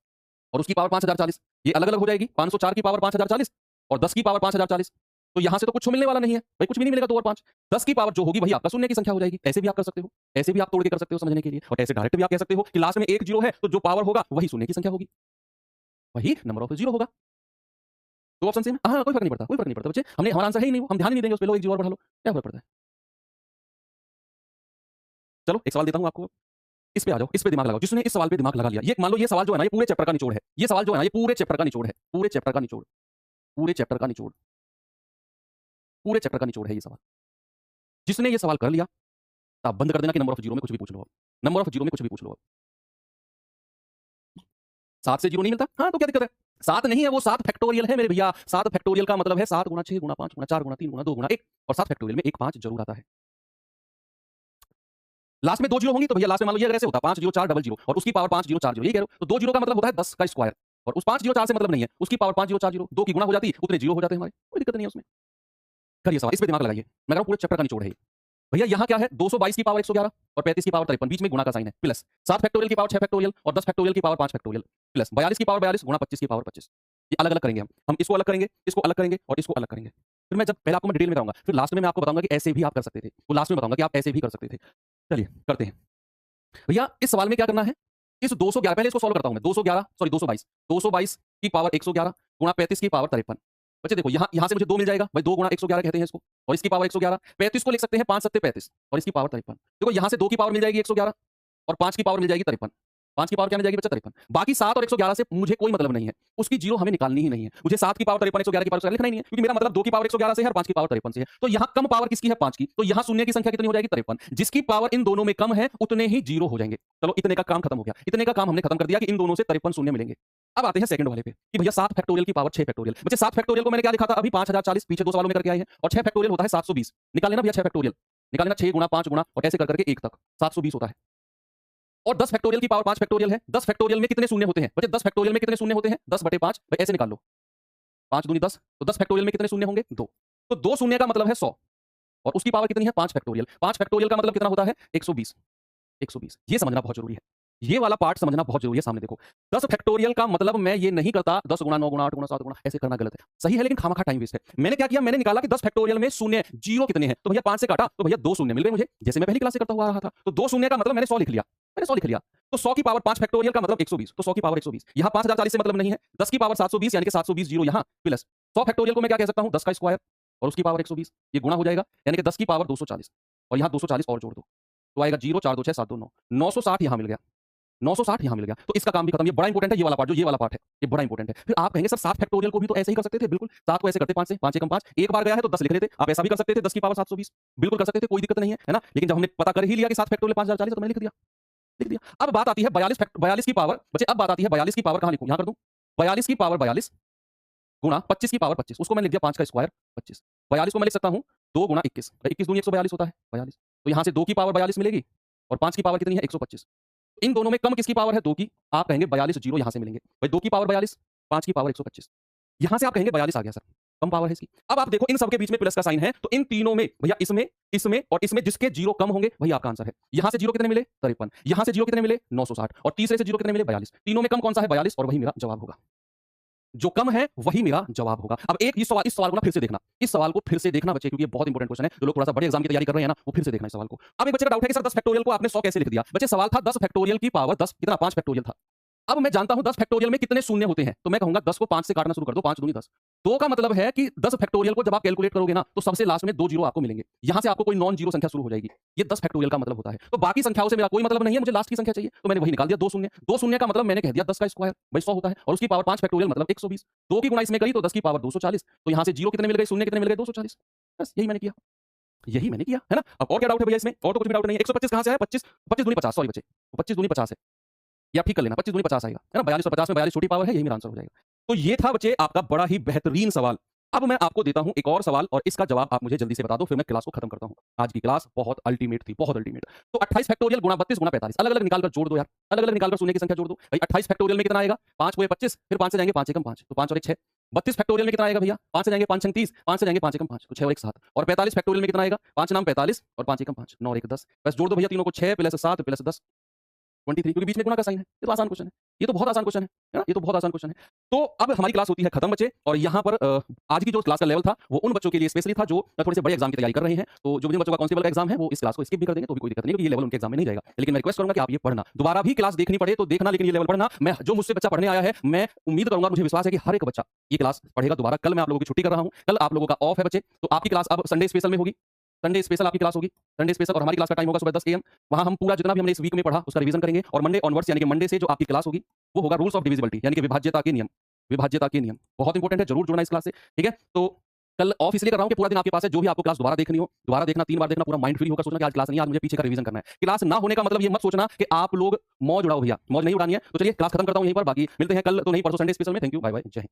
और उसकी पावर 5040, ये अलग अलग हो जाएगी। 504 की पावर 5040 और 10 की पावर 5040, तो यहां से तो कुछ मिलने वाला नहीं है भाई, कुछ भी नहीं मिलेगा। 2 और 5, 10 की पावर जो होगी वही आपका शून्य की संख्या हो जाएगी। ऐसे भी आप कर सकते हो, ऐसे भी आप तोड़ के कर सकते हो समझने के लिए, और ऐसे डायरेक्ट भी आप कह सकते हो कि लास्ट में एक जीरो है तो जो पावर होगा वही शून्य की संख्या होगी, वही नंबर ऑफ जीरो होगा। तो ऑप्शन सेम। हाँ, कोई फर्क नहीं पड़ता, कोई फर्क नहीं पड़ता बच्चे, हमने हमारा आंसर है ही नहीं वो, हम ध्यान ही नहीं देंगे उस पे। लो एक जीरो और बढ़ा लो, क्या फर्क पड़ता है? चलो एक सवाल देता हूं आपको, इस पे आ जाओ, इस पे दिमाग लगाओ। जिसने इस सवाल पे दिमाग लगा लिया, ये मान लो ये सवाल जो है ना, ये पूरे चैप्टर का निचोड़ है। ये सवाल जो है ना, ये पूरे चैप्टर का निचोड़ है, पूरे चैप्टर का निचोड़, पूरे चैप्टर का निचोड़, पूरे चैप्टर का निचोड़ है ये सवाल। जिसने ये सवाल कर लिया, आप बंद कर देना कि नंबर ऑफ जीरो में कुछ भी पूछ लो। नंबर ऑफ जीरो में कुछ भी पूछ लो। 7 से जीरो नहीं मिलता, हाँ तो क्या दिक्कत है? 7 नहीं है वो, 7 फैक्टोरियल है मेरे भैया। 7 फैक्टोरियल का मतलब है 7 गुणा 6 गुणा 5 गुणा 4 गुणा 3 गुणा 2 गुणा 1, और 7 फैक्टोरियल में एक 5 जरूर आता है। लास्ट में 2 जीरो होंगी तो भैया लास्ट में मान लो ये अगर ऐसे होता 5 जीरो 4 डबल जीरो और उसकी पावर 5 जीरो 4 जीरो, यही कह रहे हो। तो 2 जीरो का मतलब होता है 10 का स्क्वायर, और उस 5 जीरो 4 से मतलब नहीं है, उसकी पावर 5 जीरो 4 जीरो, 2 की गुणा हो जाती, उतने जीरो हो जाते हैं हमारे, कोई दिक्कत नहीं है उसमें। करिए सवाल, इस पे दिमाग लगाइए। मैं कह रहा हूं पूरे चैप्टर का निचोड़ है ये। भैया यहाँ क्या है? 222 की पावर 111 और 35 की पावर 53, बीच में गुणा का साइन है, प्लस 7 फैक्टोरियल की पावर 6 फैक्टोरियल और 10 फैक्टोरियल की पावर 5 फैक्टोरियल, प्लस 42 की पावर 42 गुणा 25 की पावर 25। ये अलग अलग करेंगे हम इसको अलग करेंगे, इसको अलग करेंगे और इसको अलग करेंगे। फिर मैं जब पहले आपको मैं डिटेल में बताऊंगा, फिर लास्ट में मैं आपको बताऊंगा कि ऐसे भी आप कर सकते थे, वो लास्ट में बताऊंगा कि आप ऐसे भी कर सकते थे। चलिए करते हैं। भैया इस सवाल में क्या करना है? इस 211, पहले इसको सॉल्व करता हूं मैं। 222 की पावर 111 गुणा 35 की पावर 53। बच्चे देखो यहां से मुझे 2 मिल जाएगा भाई, 2 गुणा 111 कहते हैं इसको, और इसकी पावर 111। 35 को लिख सकते हैं 5 सत्ते 35 और इसकी पावर 53। देखो यहां से 2 की पावर मिल जाएगी 111 और 5 की पावर मिल जाएगी 53। 5 की पावर क्या मिल जाएगी बच्चा? 53। बाकी 7 और 111 से मुझे कोई मतलब नहीं है, उसकी जीरो हमें निकालनी ही नहीं है। मुझे 7 की पावर 53 111 की पावर लिखना ही नहीं है, क्योंकि मेरा मतलब 2 की पावर 111 से है और 5 की पावर 53 से है। तो यहां कम पावर किसकी है? 5 की। तो यहां शून्य की संख्या कितनी हो जाएगी? 53। जिसकी पावर इन दोनों में कम है उतने ही जीरो हो जाएंगे। चलो इतने का काम खत्म हो गया, इतने का काम हमने खत्म कर दिया कि इन दोनों से 53 शून्य मिलेंगे। अब आते हैं सेकंड वाले पे कि भैया 7 फैक्टोरियल की पावर 6 फैक्टोरियल। बच्चे 7 फैक्टोरियल को मैंने क्या लिखा था अभी? 5040, पीछे 2 सवालों में करके आए हैं, और 6 फैक्टोरियल होता है 720। निकाल लेना भैया 6 फैक्टोरियल, निकाल लेना 6 गुणा 5 गुणा और ऐसे कर करके 1 तक 720 होता है। और 10 फैक्टोरियल की पावर 5 फैक्टोरियल है। 10 फैक्टोरियल में कितने शून्य होते हैं बच्चे? 10 फैक्टोरियल में कितने शून्य होते हैं? 10 बटे 5, भाई ऐसे निकाल लो, 5 दूनी 10, तो 10 फैक्टोरियल में कितने शून्य होंगे? 2। तो 2 शून्य का मतलब है 100, और उसकी पावर कितनी है? 5 फैक्टोरियल। 5 फैक्टोरियल का मतलब कितना होता है? 120। 120, ये समझना बहुत जरूरी है, ये वाला पार्ट समझना बहुत जरूरी है। सामने देखो 10 फैक्टोरियल का मतलब मैं ये नहीं करता 10 गुणा 9 गुणा 8 गुणा 7 गुणा, ऐसे करना गलत है। सही है लेकिन खामखा टाइम वेस्ट है। मैंने क्या किया? मैंने निकाला कि 10 फैक्टोरियल में शून्य जीरो कितने हैं, तो भैया 5 से काटा तो भैया 2 शून्य मिल गए मुझे, जैसे मैं पहली क्लास से करता हुआ रहा था। तो 2 शून्य का मतलब मैंने 100 लिख लिया, मैंने 100 लिख लिया। तो 100 की पावर 5 फैक्टोरियल का मतलब 120, तो 100 की पावर 120। यहां 5040 से मतलब नहीं है, 10 की पावर 720 यानी कि 720 जीरो यहां, प्लस 100 फैक्टोरियल को मैं क्या कह सकता हूं? 10 का स्क्वायर और उसकी पावर 120, ये गुणा हो जाएगा, यानी कि 10 की पावर 240 और यहां 240 और जोड़ दो तो आएगा 0 4 2 6 7 2 9, 960 यहां मिल गया, 960 यहां मिल गया। तो इसका काम भी खत्म। ये बड़ा इंपॉर्टेंट है, ये वाला पार्ट, जो ये वाला पार्ट है ये बड़ा इंपॉर्टेंट है। फिर आप कहेंगे सर 7 फैक्टोरियल को भी तो ऐसे ही कर सकते थे। बिल्कुल, 7 को ऐसे करते 5 से, 5 एकम 5, एक बार गया है तो 10 लिख लेते। आप ऐसा भी कर सकते थे 10 की पावर 720, बिल्कुल कर सकते थे, कोई दिक्कत नहीं है ना। लेकिन जब हमने पता कर ही लिया कि 7 फैक्टोरियल 5040 तो मैंने लिख दिया, लिख दिया। अब बात आती है 42 की पावर बच्चे, अब बात आती है 42 की पावर कहां लिखूं? यहां कर दूं 42 की पावर 42 गुणा 25 की पावर 25, उसको मैंने लिख दिया 5 का स्क्वायर 25। 42 को मैं लिख सकता हूं 2 गुणा 21, 21 दूनी 142 होता है 42। तो यहां से 2 की पावर 42 मिलेगी और 5 की पावर कितनी है 125। इन दोनों में कम किसकी पावर है 2 की? आप कहेंगे 42 जीरो यहां से मिलेंगे भाई, 2 की पावर 42, 5 की पावर 125। यहां से आप कहेंगे 42 आ गया सर, कम पावर है इसकी। अब आप देखो इन सबके बीच में प्लस का साइन है, तो इन तीनों में भैया इसमें इसमें और इसमें जिसके जीरो कम होंगे वही आपका आंसर है। यहां से जीरो कितने मिले 53, यहां से जीरो कितने मिले 960 और तीसरे से जीरो कितने मिले 42। तीनों में कम कौन सा है 42 और वही मेरा जवाब होगा। जो कम है वही मेरा जवाब होगा। अब एक इस सवाल को ना फिर से देखना, इस सवाल को फिर से देखना बच्चे, क्योंकि ये बहुत इंपॉर्टेंट क्वेश्चन है। जो लोग थोड़ा सा बड़े एग्जाम की तैयारी कर रहे हैं ना, वो फिर से देखना इस सवाल को। अब एक बच्चे का डाउट है कि सर 10 फैक्टोरियल को आपने 100 कैसे लिख दिया? बच्चे सवाल था 10 फैक्टोरियल की पावर 10 कितना 5 फैक्टोरियल था। अब मैं जानता हूं 10 फैक्टोरियल में कितने शून्य होते हैं, तो मैं कहूंगा 10 को 5 से काटना शुरू कर दो, 5 दूनी 10। 2 का मतलब है कि 10 फैक्टोरियल को जब आप कैलकुलेट करोगे ना, तो सबसे लास्ट में 2 जीरो आपको मिलेंगे। यहां से आपको कोई नॉन जीरो संख्या शुरू हो जाएगी। ये 10 फैक्टोरियल का मतलब होता है। तो बाकी संख्याओं से मेरा कोई मतलब नहीं है, मुझे लास्ट की संख्या चाहिए, तो मैंने वही निकाल दिया 2 शून्य। 2 शून्य का मतलब मैंने कह दिया 10 का स्क्वायर भाई 100 होता है, और उसकी पावर 5 फैक्टोरियल मतलब 120। 2 की गुणा इसमें करी तो 10 की पावर 240। तो यहां से जीरो कितने मिल गए, शून्य कितने मिल गए 240। बस यही मैंने किया, यही मैंने किया, है ना। अब और क्या डाउट है भैया इसमें? और तो कुछ भी डाउट नहीं है। 125 कहां से आया? 25 25 दूनी 50, सॉरी बच्चे 25 दूनी 50 है, या ठीक कर लेना 25 दूनी 50 आएगा, है ना। 42 और 50 में 42 छोटी पावर है, यही मेरा आंसर हो जाएगा। तो ये था बच्चे आपका बड़ा ही बेहतरीन सवाल। अब मैं आपको देता हूं एक और सवाल, और इसका जवाब आप मुझे जल्दी से बता दो, फिर मैं क्लास को खत्म करता हूं। आज की क्लास बहुत अल्टीमेट थी, बहुत अल्टीमेट। तो 28 फैक्टोरियल गुणा 32 गुणा 45 अलग अलग निकालकर जोड़ दो यार, अलग अलग निकालकर शून्य की संख्या जोड़ दो भाई। 28 फैक्टोरियल में कितना आएगा 5 को 25, फिर 5 से जाएंगे 5 एकम 5, तो 5 और 1 6। 32 फैक्टोरियल में कितना आएगा भैया 5 से जाएंगे 5 छंग 30, 5 से जाएंगे 5 एकम 5, तो 6 और 1 7। और 45 फैक्टोरियल में कितना आएगा 5 नाम 45 और 5 एकम 5, 9 और 1 10। बस जोड़ दो भैया तीनों को, 6 प्लस 7 प्लस 10 23, क्योंकि बीच में गुणा का साइन है। ये तो आसान क्वेश्चन है, ये तो बहुत आसान क्वेश्चन है ना, ये तो बहुत आसान क्वेश्चन है। तो अब हमारी क्लास होती है खत्म बच्चे, और यहाँ पर आज की जो क्लास का लेवल था वो उन बच्चों के लिए स्पेशली था जो थोड़े से बड़े एग्जाम की तैयारी कर रहे हैं। तो जो जिन बच्चों का कांस्टेबल का एग्जाम है वो इस क्लास को स्किप भी कर देंगे तो भी कोई दिक्कत नहीं, क्योंकि ये लेवल उनके एग्जाम में नहीं जाएगा। लेकिन मैं रिक्वेस्ट करूंगा कि आप ये पढ़ना, दोबारा भी क्लास देखनी पड़े तो देखना, लेकिन ये लेवल पढ़ना। मैं जो मुझसे बच्चा पढ़ने आया है, मैं उम्मीद करूंगा, मुझे विश्वास है कि हर एक बच्चा ये क्लास पढ़ेगा दोबारा। कल मैं आप लोगों की छुट्टी कर रहा हूँ, कल आप लोगों का ऑफ है बच्चे, तो आपकी क्लास अब संडे स्पेशल में होगी। संडे स्पेशल आपकी क्लास होगी, संडे स्पेशल, और हमारी क्लास का टाइम होगा सुबह 10 AM। वहां हम पूरा जितना भी हमने इस वीक में पढ़ा उसका रिवीजन करेंगे, और मंडे ऑनवर्ड्स यानी कि मंडे से जो आपकी क्लास होगी वो होगा रूल्स ऑफ डिविजिबिलिटी, यानी कि विभाज्यता के नियम। विभाज्यता के नियम बहुत इंपॉर्टेंट है, जरूर जुड़ना इस क्लास से, ठीक है। तो कल ऑफ इसलिए कर रहा हूं कि पूरा दिन आपके पास है, जो भी आपको क्लास दोबारा देखनी हो दोबारा देखना, 3 बार देखना, पूरा माइंड फ्री होकर सोचना कि आज क्लास नहीं, आज मुझे पीछे का रिवीजन करना है। क्लास ना होने का मतलब ये मत सोचना कि आप लोग मौज उड़ाओ भैया, मौज नहीं उड़ानी है। तो चलिए क्लास खत्म करता हूं यहीं पर, बाकी मिलते हैं कल, तो नहीं परसों संडे स्पेशल में। थैंक यू, बाय बाय, जय हिंद।